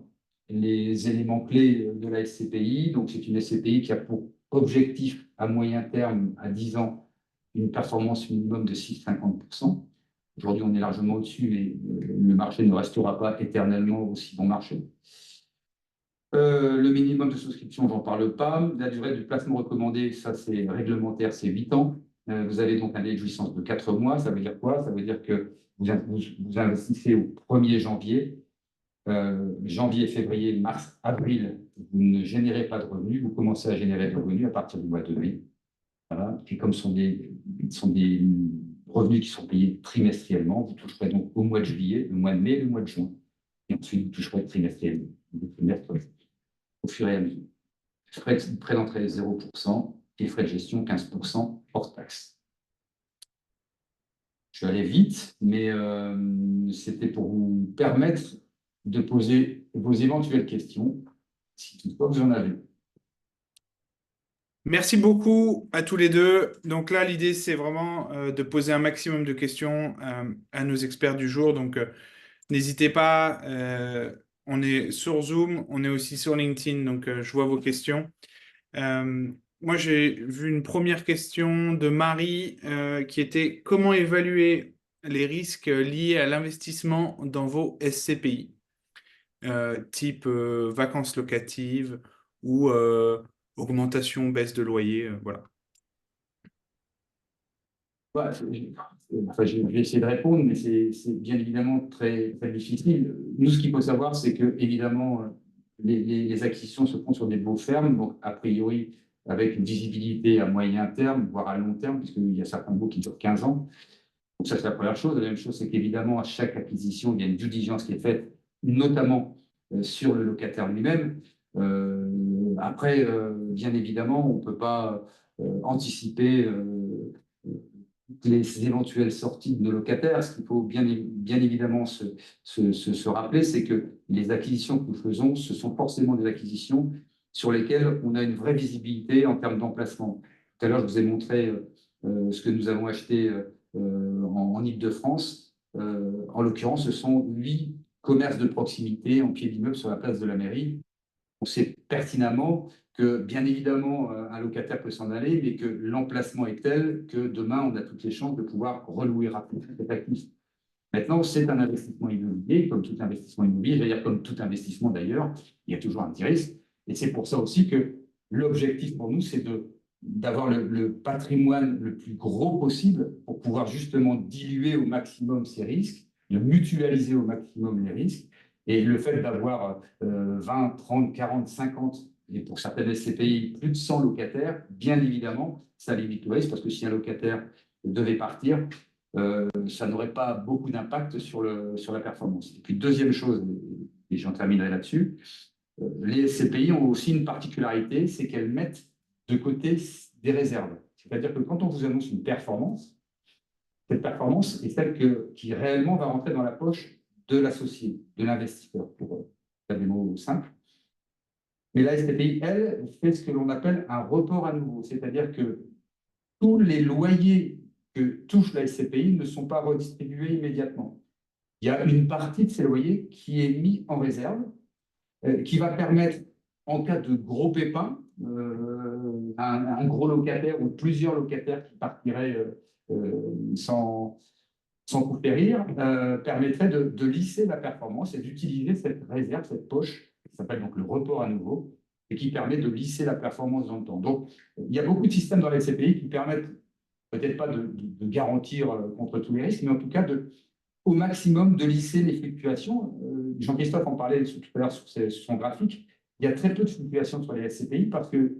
les éléments clés de la SCPI. Donc, c'est une SCPI qui a pour objectif à moyen terme, à 10 ans, une performance minimum de 6,50%. Aujourd'hui, on est largement au-dessus, mais le marché ne restera pas éternellement aussi bon marché. Le minimum de souscription, j'en parle pas. La durée du placement recommandé, ça c'est réglementaire, c'est 8 ans. Vous avez donc un délai de jouissance de 4 mois. Ça veut dire quoi? Ça veut dire que vous investissez au 1er janvier. Janvier, février, mars, avril, vous ne générez pas de revenus. Vous commencez à générer des revenus à partir du mois de mai. Voilà. Et comme ce sont des revenus qui sont payés trimestriellement, vous toucherez donc au mois de juillet, le mois de mai, le mois de juin. Et ensuite, vous toucherez trimestriellement, au fur et à mesure. Frais d'entrée 0% et frais de gestion 15% hors taxe. Je suis allé vite, mais c'était pour vous permettre de poser vos éventuelles questions, si toutefois vous en avez. Merci beaucoup à tous les deux. Donc là, l'idée, c'est vraiment de poser un maximum de questions à nos experts du jour. Donc, n'hésitez pas. On est sur Zoom, on est aussi sur LinkedIn. Donc, je vois vos questions. Moi, j'ai vu une première question de Marie qui était comment évaluer les risques liés à l'investissement dans vos SCPI, type vacances locatives ou augmentation, baisse de loyer, voilà. Ouais, je vais essayer de répondre, mais c'est bien évidemment très, très difficile. Nous, ce qu'il faut savoir, c'est que évidemment, les acquisitions se font sur des baux fermes, donc a priori avec une visibilité à moyen terme, voire à long terme, puisqu'il y a certains baux qui durent 15 ans. Donc ça, c'est la première chose. La deuxième chose, c'est qu'évidemment, à chaque acquisition, il y a une due diligence qui est faite, notamment sur le locataire lui-même. Après, bien évidemment, on ne peut pas anticiper les éventuelles sorties de nos locataires. Ce qu'il faut bien évidemment se rappeler, c'est que les acquisitions que nous faisons, ce sont forcément des acquisitions sur lesquelles on a une vraie visibilité en termes d'emplacement. Tout à l'heure, je vous ai montré ce que nous avons acheté en Île-de-France. En l'occurrence, ce sont 8 commerces de proximité en pied d'immeuble sur la place de la mairie. On sait pertinemment que, bien évidemment, un locataire peut s'en aller, mais que l'emplacement est tel que demain, on a toutes les chances de pouvoir relouer rapidement cet actif. Maintenant, c'est un investissement immobilier, comme tout investissement immobilier, c'est-à-dire comme tout investissement d'ailleurs, il y a toujours un petit risque. Et c'est pour ça aussi que l'objectif pour nous, c'est d'avoir le patrimoine le plus gros possible pour pouvoir justement diluer au maximum ces risques, de mutualiser au maximum les risques. Et le fait d'avoir 20, 30, 40, 50, et pour certaines SCPI, plus de 100 locataires, bien évidemment, ça limite le risque, parce que si un locataire devait partir, ça n'aurait pas beaucoup d'impact sur la performance. Et puis, deuxième chose, et j'en terminerai là-dessus, les SCPI ont aussi une particularité, c'est qu'elles mettent de côté des réserves. C'est-à-dire que quand on vous annonce une performance, cette performance est celle qui réellement va rentrer dans la poche de l'associé, de l'investisseur, pour faire des mots simples. Mais la SCPI, elle, fait ce que l'on appelle un report à nouveau, c'est-à-dire que tous les loyers que touche la SCPI ne sont pas redistribués immédiatement. Il y a une partie de ces loyers qui est mis en réserve, qui va permettre, en cas de gros pépins, un gros locataire ou plusieurs locataires qui partiraient sans coup périr, permettrait de lisser la performance et d'utiliser cette réserve, cette poche, qui s'appelle donc le report à nouveau, et qui permet de lisser la performance dans le temps. Donc, il y a beaucoup de systèmes dans la SCPI qui permettent peut-être pas de garantir contre tous les risques, mais en tout cas au maximum de lisser les fluctuations. Jean-Christophe en parlait tout à l'heure sur son graphique. Il y a très peu de fluctuations sur les SCPI parce que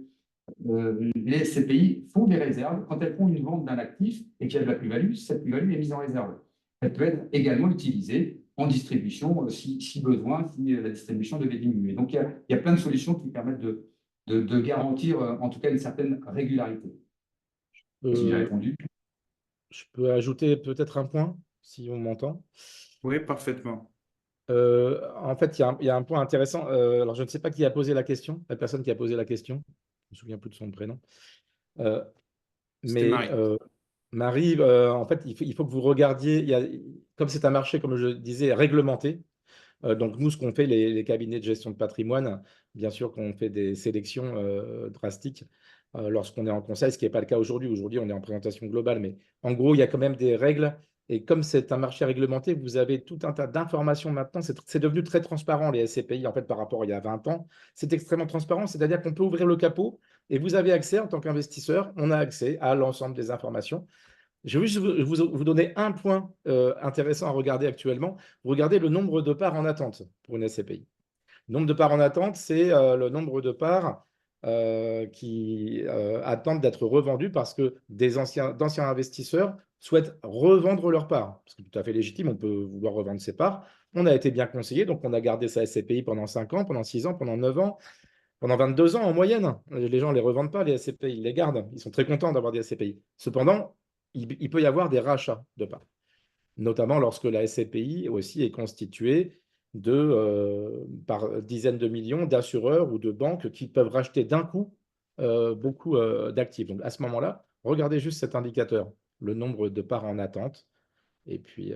les SCPI font des réserves. Quand elles font une vente d'un actif et qu'il y a de la plus-value, cette plus-value est mise en réserve. Elle peut être également utilisée en distribution si besoin, si la distribution devait diminuer. Donc, il y a plein de solutions qui permettent de garantir en tout cas une certaine régularité. Si j'ai répondu. Je peux ajouter peut-être un point, si on m'entend. Oui, parfaitement. En fait, il y a un point intéressant. Alors, je ne sais pas qui a posé la question, la personne qui a posé la question. Je ne me souviens plus de son prénom. C'était Marie. Marie, en fait, il faut que vous regardiez, comme c'est un marché, comme je disais, réglementé. Donc, nous, ce qu'on fait, les cabinets de gestion de patrimoine, bien sûr qu'on fait des sélections drastiques lorsqu'on est en conseil, ce qui n'est pas le cas aujourd'hui. Aujourd'hui, on est en présentation globale, mais en gros, il y a quand même des règles. Et comme c'est un marché réglementé, vous avez tout un tas d'informations maintenant. C'est devenu très transparent, les SCPI, en fait, par rapport à il y a 20 ans. C'est extrêmement transparent, c'est-à-dire qu'on peut ouvrir le capot et vous avez accès, en tant qu'investisseur, on a accès à l'ensemble des informations. Je vais juste vous donner un point intéressant à regarder actuellement. Vous regardez le nombre de parts en attente pour une SCPI. Le nombre de parts en attente, c'est le nombre de parts qui attendent d'être revendues parce que d'anciens investisseurs souhaitent revendre leurs parts. C'est tout à fait légitime, on peut vouloir revendre ses parts. On a été bien conseillé, donc on a gardé sa SCPI pendant 5 ans, pendant 6 ans, pendant 9 ans, pendant 22 ans en moyenne. Les gens ne les revendent pas, les SCPI, ils les gardent. Ils sont très contents d'avoir des SCPI. Cependant, il peut y avoir des rachats de parts, notamment lorsque la SCPI aussi est constituée par dizaines de millions d'assureurs ou de banques qui peuvent racheter d'un coup beaucoup d'actifs. Donc à ce moment-là, regardez juste cet indicateur, le nombre de parts en attente. Et puis,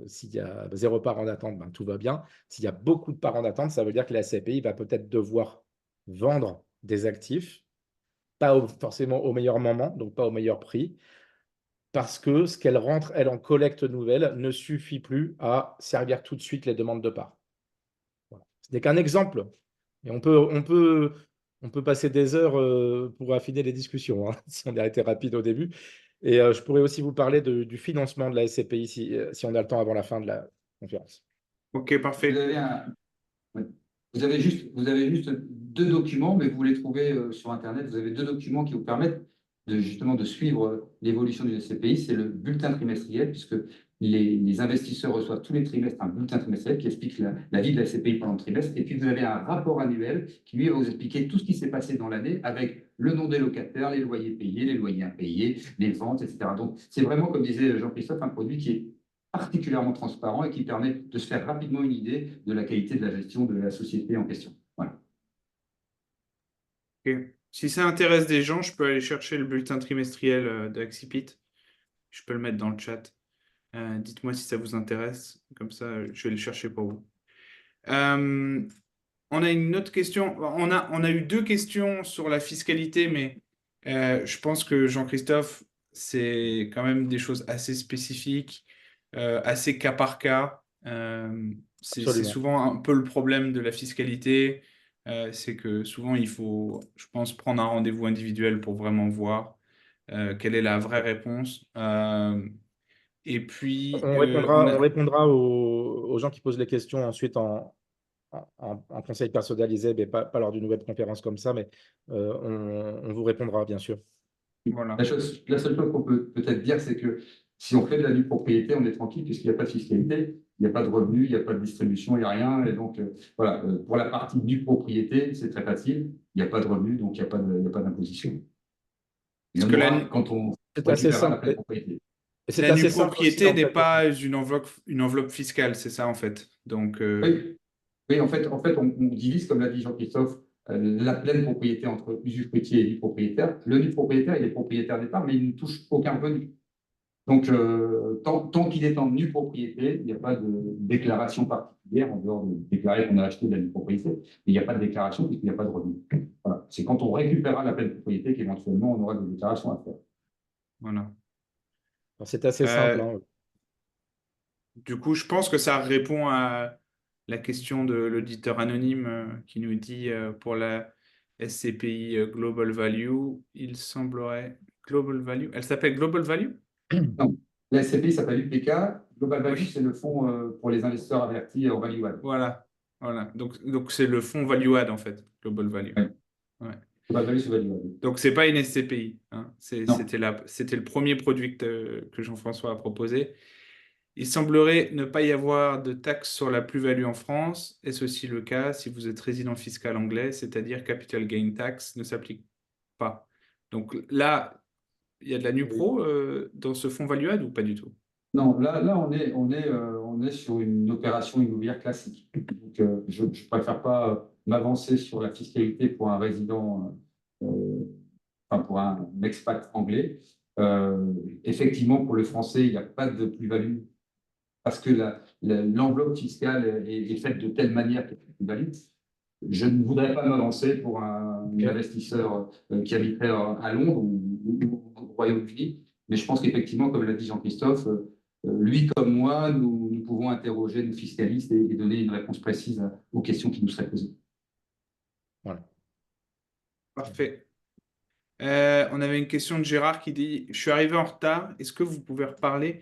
s'il y a 0 part en attente, ben, tout va bien. S'il y a beaucoup de parts en attente, ça veut dire que la SCPI va peut-être devoir vendre des actifs, pas forcément au meilleur moment, donc pas au meilleur prix, parce que ce qu'elle rentre, elle, en collecte nouvelle, ne suffit plus à servir tout de suite les demandes de part. Voilà. Ce n'est qu'un exemple, mais on peut passer des heures pour affiner les discussions, hein, si on a été rapide au début. Et je pourrais aussi vous parler du financement de la SCPI si on a le temps avant la fin de la conférence. OK, parfait. Vous avez juste 2 documents, mais vous les trouvez sur Internet. Vous avez 2 documents qui vous permettent justement de suivre l'évolution du SCPI. C'est le bulletin trimestriel, puisque les investisseurs reçoivent tous les trimestres un bulletin trimestriel qui explique la vie de la SCPI pendant le trimestre. Et puis, vous avez un rapport annuel qui, lui, va vous expliquer tout ce qui s'est passé dans l'année avec le nom des locataires, les loyers payés, les loyers impayés, les ventes, etc. Donc, c'est vraiment, comme disait Jean-Christophe, un produit qui est particulièrement transparent et qui permet de se faire rapidement une idée de la qualité de la gestion de la société en question. Voilà. Ok. Si ça intéresse des gens, je peux aller chercher le bulletin trimestriel d'Axipit. Je peux le mettre dans le chat. Dites-moi si ça vous intéresse. Comme ça, je vais le chercher pour vous. On a une autre question. On a eu deux questions sur la fiscalité, mais je pense que Jean-Christophe, c'est quand même des choses assez spécifiques, assez cas par cas. C'est Absolument. souvent un peu le problème de la fiscalité. C'est que souvent, il faut, je pense, prendre un rendez-vous individuel pour vraiment voir quelle est la vraie réponse. Et puis, On répondra aux gens qui posent les questions ensuite en conseil personnalisé, mais pas lors d'une webconférence comme ça, mais on vous répondra, bien sûr. voilà. La seule chose qu'on peut peut-être dire, c'est que si on fait de la nue propriété, on est tranquille puisqu'il n'y a pas de fiscalité, il n'y a pas de revenus, il n'y a pas de distribution, il n'y a rien. Et donc, voilà, pour la partie nue propriété, c'est très facile. Il n'y a pas de revenus, donc il n'y a pas d'imposition. Il y en aura quand on C'est assez récupérera la simple. pleine propriété. Et c'est La nue assez simple aussi, propriété en n'est fait. pas une enveloppe fiscale, c'est ça en fait. Donc, Oui, oui, en fait, on divise, comme l'a dit Jean-Christophe, la pleine propriété entre usufruitier et nue propriétaire. Le nue propriétaire, il est propriétaire des parts, mais il ne touche aucun revenu. Donc, tant qu'il est en nue propriété, il n'y a pas de déclaration particulière, en dehors de déclarer qu'on a acheté de la nue propriété, mais il n'y a pas de déclaration puisqu'il n'y a pas de revenu. Voilà. C'est quand on récupérera la pleine propriété qu'éventuellement on aura des déclarations à faire. voilà. C'est assez simple, hein. Du coup, je pense que ça répond à la question de l'auditeur anonyme qui nous dit pour la SCPI Global Value, il semblerait Global Value. Elle s'appelle Global Value? Non, la SCPI s'appelle UPK. Global Value, Oui. c'est le fonds pour les investisseurs avertis en value add. Voilà. Donc c'est le fonds Value Add en fait, Global Value. Ouais. Ouais. Global Value, c'est value add. Donc c'est pas une SCPI, hein. Non. C'était le premier produit que Jean-François a proposé. Il semblerait ne pas y avoir de taxe sur la plus-value en France. Est-ce aussi le cas si vous êtes résident fiscal anglais, c'est-à-dire capital gain tax ne s'applique pas. Donc là, il y a de la NUPRO dans ce fonds Value Add ou pas du tout? Non, là on est sur une opération immobilière classique. Donc, je ne préfère pas m'avancer sur la fiscalité pour un résident, enfin pour un expat anglais. Effectivement, pour le français, il n'y a pas de plus-value parce que l'enveloppe fiscale est faite de telle manière qu'il y a une plus-value. Je ne voudrais pas m'avancer pour un investisseur qui habiterait à Londres ou au Royaume-Uni, mais je pense qu'effectivement, comme l'a dit Jean-Christophe, lui comme moi, nous pouvons interroger nos fiscalistes et donner une réponse précise aux questions qui nous seraient posées. Voilà. Parfait. On avait une question de Gérard qui dit: je suis arrivé en retard, est-ce que vous pouvez reparler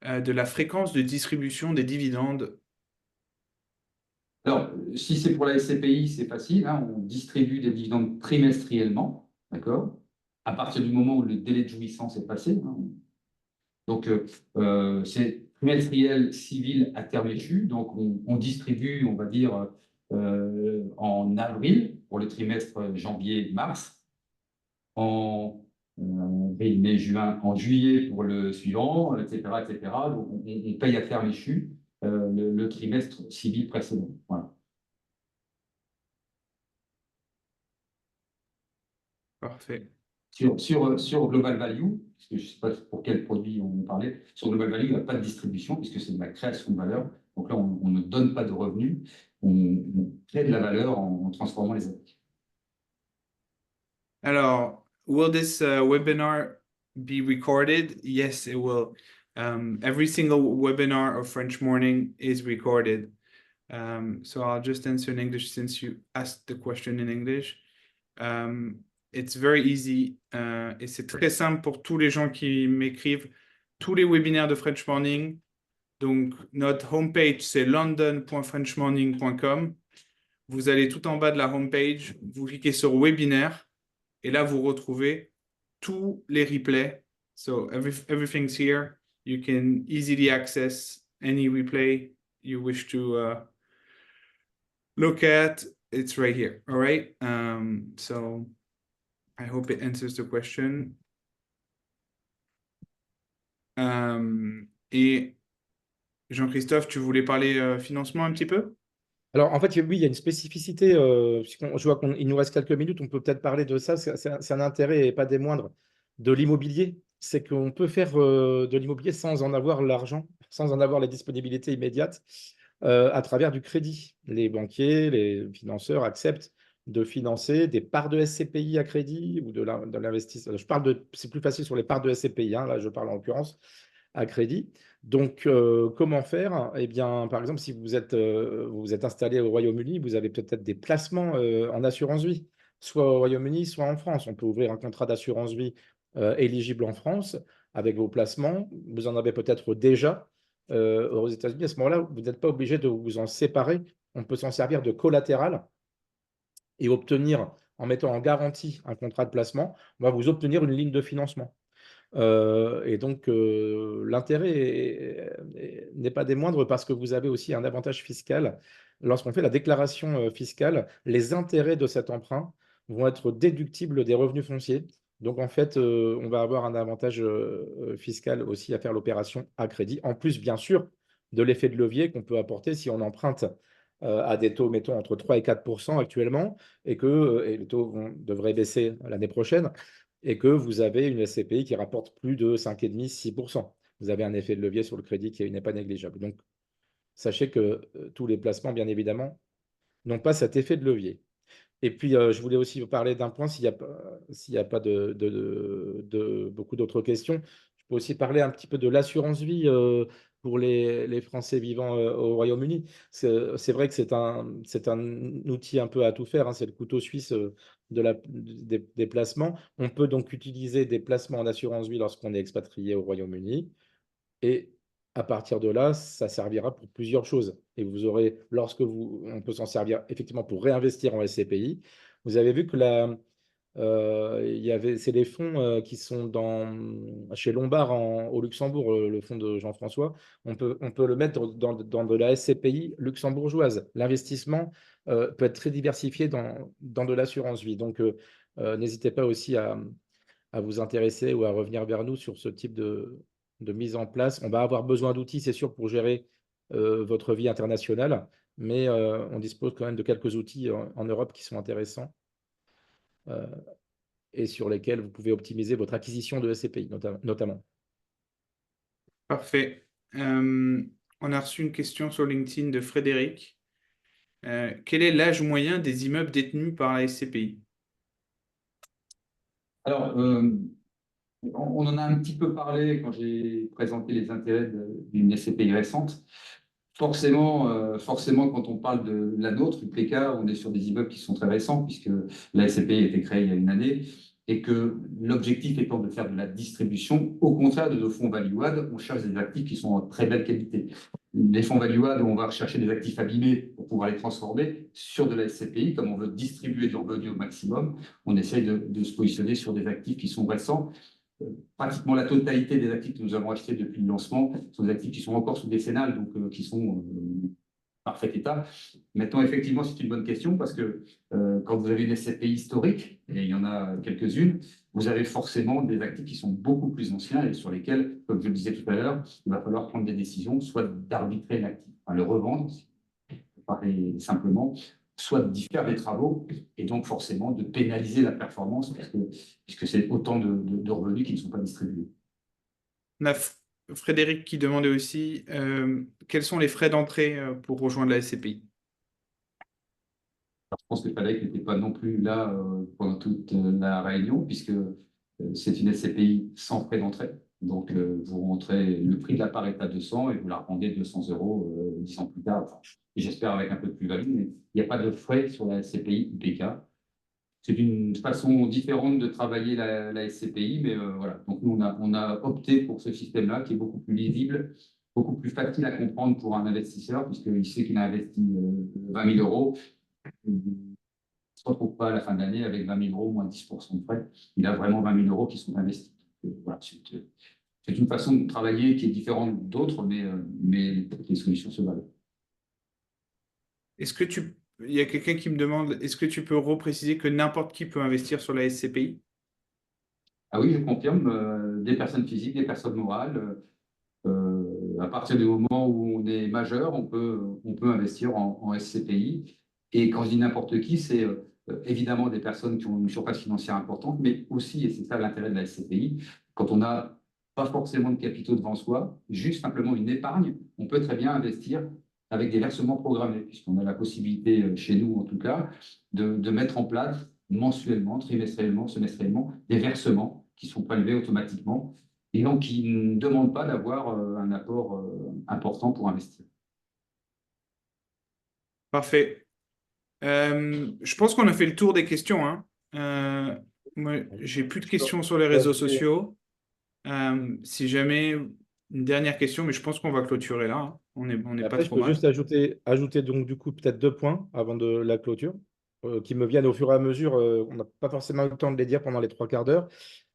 de la fréquence de distribution des dividendes? Alors, si c'est pour la SCPI, c'est facile, hein, on distribue des dividendes trimestriellement, d'accord, à partir du moment où le délai de jouissance est passé, hein. Donc, c'est trimestriel civil à terme échu. Donc, on distribue, on va dire, en avril pour le trimestre janvier-mars, en avril, mai, juin, en juillet pour le suivant, etc., etc. Donc, on paye à terme échu le trimestre civil précédent. Voilà. Parfait. Sur Global Value, parce que je ne sais pas pour quel produit on parlait, sur Global Value, il n'y a pas de distribution puisque c'est de la création de valeur. Donc là, on ne donne pas de revenus, on crée de la valeur en transformant les actifs. Alors, will this webinar be recorded? Yes, it will. Every single webinar of French Morning is recorded. So I'll just answer in English since you asked the question in English. It's very easy et c'est très simple pour tous les gens qui m'écrivent. Tous les webinaires de French Morning. Donc, notre homepage, c'est london.frenchmorning.com. Vous allez tout en bas de la homepage, vous cliquez sur webinaire et là, vous retrouvez tous les replays. So, everything's here. you can easily access any replay you wish to look at. It's right here. All right. So I hope it answers the question. Et Jean-Christophe, tu voulais parler financement un petit peu? Alors, en fait, oui, il y a une spécificité, puisqu'on je vois qu'il nous reste quelques minutes, on peut peut-être parler de ça. C'est un intérêt, et pas des moindres, de l'immobilier. C'est qu'on peut faire de l'immobilier sans en avoir l'argent, sans en avoir les disponibilités immédiates, à travers du crédit. Les banquiers, les financeurs acceptent de financer des parts de SCPI à crédit ou de l'investissement. C'est plus facile sur les parts de SCPI, hein, là, je parle en l'occurrence, à crédit. Donc, comment faire? Eh bien, par exemple, si vous vous êtes installé au Royaume-Uni, vous avez peut-être des placements en assurance vie, soit au Royaume-Uni, soit en France. On peut ouvrir un contrat d'assurance vie éligible en France avec vos placements. Vous en avez peut-être déjà aux États-Unis. À ce moment-là, vous n'êtes pas obligé de vous en séparer. On peut s'en servir de collatéral et obtenir, en mettant en garantie un contrat de placement, on va vous obtenir une ligne de financement. Et donc, l'intérêt n'est pas des moindres parce que vous avez aussi un avantage fiscal. Lorsqu'on fait la déclaration fiscale, les intérêts de cet emprunt vont être déductibles des revenus fonciers. Donc, en fait, on va avoir un avantage fiscal aussi à faire l'opération à crédit, en plus, bien sûr, de l'effet de levier qu'on peut apporter si on emprunte à des taux, mettons, entre 3 et 4% actuellement, et que et les taux devraient baisser l'année prochaine, et que vous avez une SCPI qui rapporte plus de 5,5-6%. Vous avez un effet de levier sur le crédit qui n'est pas négligeable. Donc, sachez que tous les placements, bien évidemment, n'ont pas cet effet de levier. Et puis, je voulais aussi vous parler d'un point, s'il n'y a pas beaucoup d'autres questions. Je peux aussi parler un petit peu de l'assurance vie pour les Français vivant au Royaume-Uni. C'est vrai que c'est un outil un peu à tout faire, hein. C'est le couteau suisse des placements. On peut donc utiliser des placements en assurance vie lorsqu'on est expatrié au Royaume-Uni. Et à partir de là, ça servira pour plusieurs choses. Et vous aurez, on peut s'en servir effectivement pour réinvestir en SCPI. Vous avez vu que c'est les fonds qui sont chez Lombard au Luxembourg, le fonds de Jean-François. On peut le mettre dans de la SCPI luxembourgeoise. L'investissement peut être très diversifié dans de l'assurance vie. Donc, n'hésitez pas aussi à vous intéresser ou à revenir vers nous sur ce type de mise en place. On va avoir besoin d'outils, c'est sûr, pour gérer votre vie internationale, mais on dispose quand même de quelques outils en Europe qui sont intéressants et sur lesquels vous pouvez optimiser votre acquisition de SCPI notamment. Parfait. On a reçu une question sur LinkedIn de Frédéric. Quel est l'âge moyen des immeubles détenus par la SCPI? Alors, on en a un petit peu parlé quand j'ai présenté les intérêts d'une SCPI récente. Forcément, quand on parle de la nôtre, UPK, on est sur des immeubles qui sont très récents, puisque la SCPI a été créée il y a une année, et que l'objectif étant de faire de la distribution, au contraire de nos fonds value-add, on cherche des actifs qui sont en très belle qualité. Les fonds value-add, on va rechercher des actifs abîmés pour pouvoir les transformer sur de la SCPI. Comme on veut distribuer du revenu au maximum, on essaye de se positionner sur des actifs qui sont récents. Pratiquement la totalité des actifs que nous avons achetés depuis le lancement sont des actifs qui sont encore sous décennale, donc qui sont en parfait état. Maintenant, effectivement, c'est une bonne question parce que quand vous avez une SCPI historique, et il y en a quelques-unes, vous avez forcément des actifs qui sont beaucoup plus anciens et sur lesquels, comme je le disais tout à l'heure, il va falloir prendre des décisions, soit d'arbitrer l'actif, enfin, le revendre, paraît simplement, soit d'y faire des travaux et donc forcément de pénaliser la performance puisque c'est autant de revenus qui ne sont pas distribués. On a Frédéric qui demandait aussi quels sont les frais d'entrée pour rejoindre la SCPI? Alors, je pense que Frédéric n'était pas non plus là pendant toute la réunion puisque c'est une SCPI sans frais d'entrée. Donc, vous rentrez, le prix de la part est à 200 et vous la rendez 200 € 10 ans plus tard. Enfin, j'espère avec un peu de plus-value, mais il n'y a pas de frais sur la SCPI UPK. C'est une façon différente de travailler la SCPI, mais voilà. Donc, nous, on a opté pour ce système-là qui est beaucoup plus lisible, beaucoup plus facile à comprendre pour un investisseur, puisqu'il sait qu'il a investi 20 000 €. Il ne se retrouve pas à la fin de l'année avec 20 000 € moins 10% de frais. Il a vraiment 20 000 € qui sont investis. Voilà, c'est C'est une façon de travailler qui est différente d'autres, mais les solutions se valent. Il y a quelqu'un qui me demande, est-ce que tu peux repréciser que n'importe qui peut investir sur la SCPI? Ah oui, je confirme, des personnes physiques, des personnes morales. À partir du moment où on est majeur, on peut investir en SCPI. Et quand je dis n'importe qui, c'est évidemment des personnes qui ont une surface financière importante, mais aussi, et c'est ça l'intérêt de la SCPI, quand on n'a pas forcément de capitaux devant soi, juste simplement une épargne, on peut très bien investir avec des versements programmés, puisqu'on a la possibilité, chez nous en tout cas, de mettre en place mensuellement, trimestriellement, semestriellement, des versements qui sont prélevés automatiquement et donc qui ne demandent pas d'avoir un apport important pour investir. Parfait. Je pense qu'on a fait le tour des questions, hein. Moi, j'ai plus de questions sur les réseaux sociaux. Si jamais une dernière question, mais je pense qu'on va clôturer là, hein. On n'est pas Après, je trop peux mal. juste ajouter donc du coup peut-être 2 points avant de la clôture, qui me viennent au fur et à mesure. On n'a pas forcément eu le temps de les dire pendant les 3 quarts d'heure.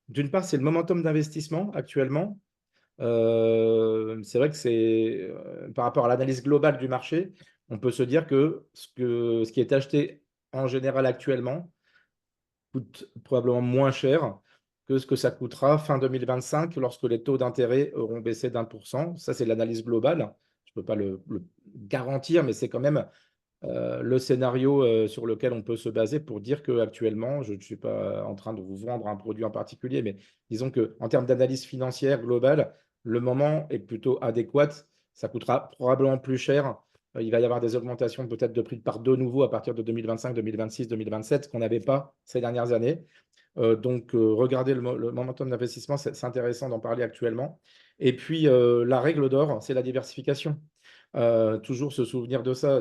D'une part, c'est le momentum d'investissement actuellement. C'est vrai que par rapport à l'analyse globale du marché, on peut se dire que ce qui est acheté en général actuellement coûte probablement moins cher que ce que ça coûtera fin 2025 lorsque les taux d'intérêt auront baissé d'1%. Ça, c'est l'analyse globale. Je ne peux pas le garantir, mais c'est quand même le scénario sur lequel on peut se baser pour dire qu'actuellement, je ne suis pas en train de vous vendre un produit en particulier, mais disons qu'en termes d'analyse financière globale, le moment est plutôt adéquat. Ça coûtera probablement plus cher. Il va y avoir des augmentations peut-être de prix de part de nouveau à partir de 2025, 2026, 2027, qu'on n'avait pas ces dernières années. Donc, regardez le momentum d'investissement, c'est intéressant d'en parler actuellement. Et puis, la règle d'or, c'est la diversification. Toujours se souvenir de ça.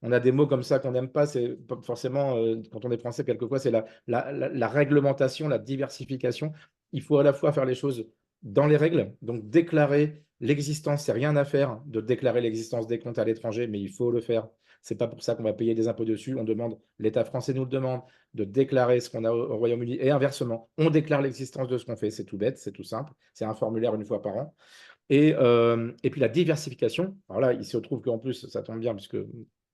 On a des mots comme ça qu'on n'aime pas. C'est pas forcément, quand on est français, quelquefois, c'est la réglementation, la diversification. Il faut à la fois faire les choses dans les règles, donc déclarer l'existence, c'est rien à faire de déclarer l'existence des comptes à l'étranger, mais il faut le faire. C'est pas pour ça qu'on va payer des impôts dessus. On demande, l'État français nous le demande, de déclarer ce qu'on a au Royaume-Uni et inversement, on déclare l'existence de ce qu'on fait. C'est tout bête, c'est tout simple. C'est un formulaire une fois par an. Et puis la diversification. Alors là, il se trouve qu'en plus, ça tombe bien, puisque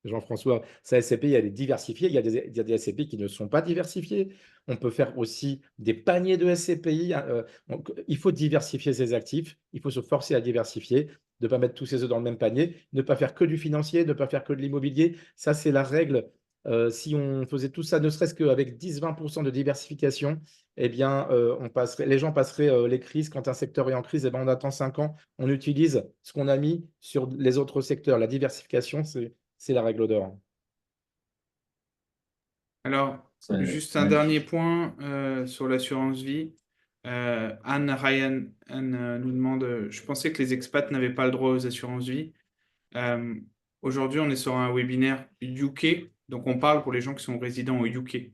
Jean-François, sa SCPI, elle est diversifiée. Il y a des SCPI qui ne sont pas diversifiées. On peut faire aussi des paniers de SCPI. Donc, il faut diversifier ses actifs. Il faut se forcer à diversifier, de ne pas mettre tous ses œufs dans le même panier, ne pas faire que du financier, ne pas faire que de l'immobilier. Ça, c'est la règle. Si on faisait tout ça, ne serait-ce qu'avec 10-20% de diversification, eh bien, les gens passeraient les crises. Quand un secteur est en crise, eh ben, on attend 5 ans, on utilise ce qu'on a mis sur les autres secteurs. La diversification, c'est la règle d'or. Alors, C'est juste un dernier point sur l'assurance vie. Anne nous demande, je pensais que les expats n'avaient pas le droit aux assurances vie. Aujourd'hui, on est sur un webinaire UK, donc on parle pour les gens qui sont résidents au UK.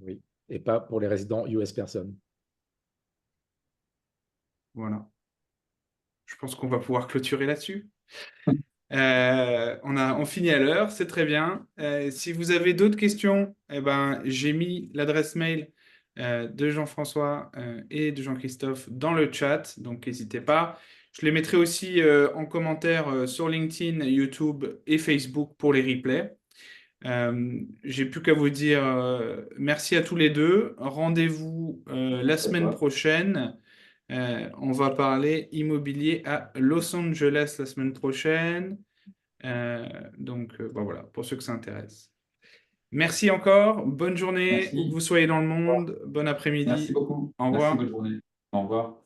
Oui, et pas pour les résidents US personnes. Voilà. Je pense qu'on va pouvoir clôturer là-dessus. On finit à l'heure, c'est très bien. Si vous avez d'autres questions, eh ben, j'ai mis l'adresse mail de Jean-François et de Jean-Christophe dans le chat, donc n'hésitez pas. Je les mettrai aussi en commentaire sur LinkedIn, YouTube et Facebook pour les replays. J'ai plus qu'à vous dire merci à tous les deux. Rendez-vous la semaine prochaine. On va parler immobilier à Los Angeles la semaine prochaine. Donc voilà, pour ceux que ça intéresse. Merci encore. Bonne journée, où que Merci. vous soyez dans le Au revoir. monde. Bon Merci après-midi. beaucoup. Au Merci, revoir. bonne journée. Au revoir.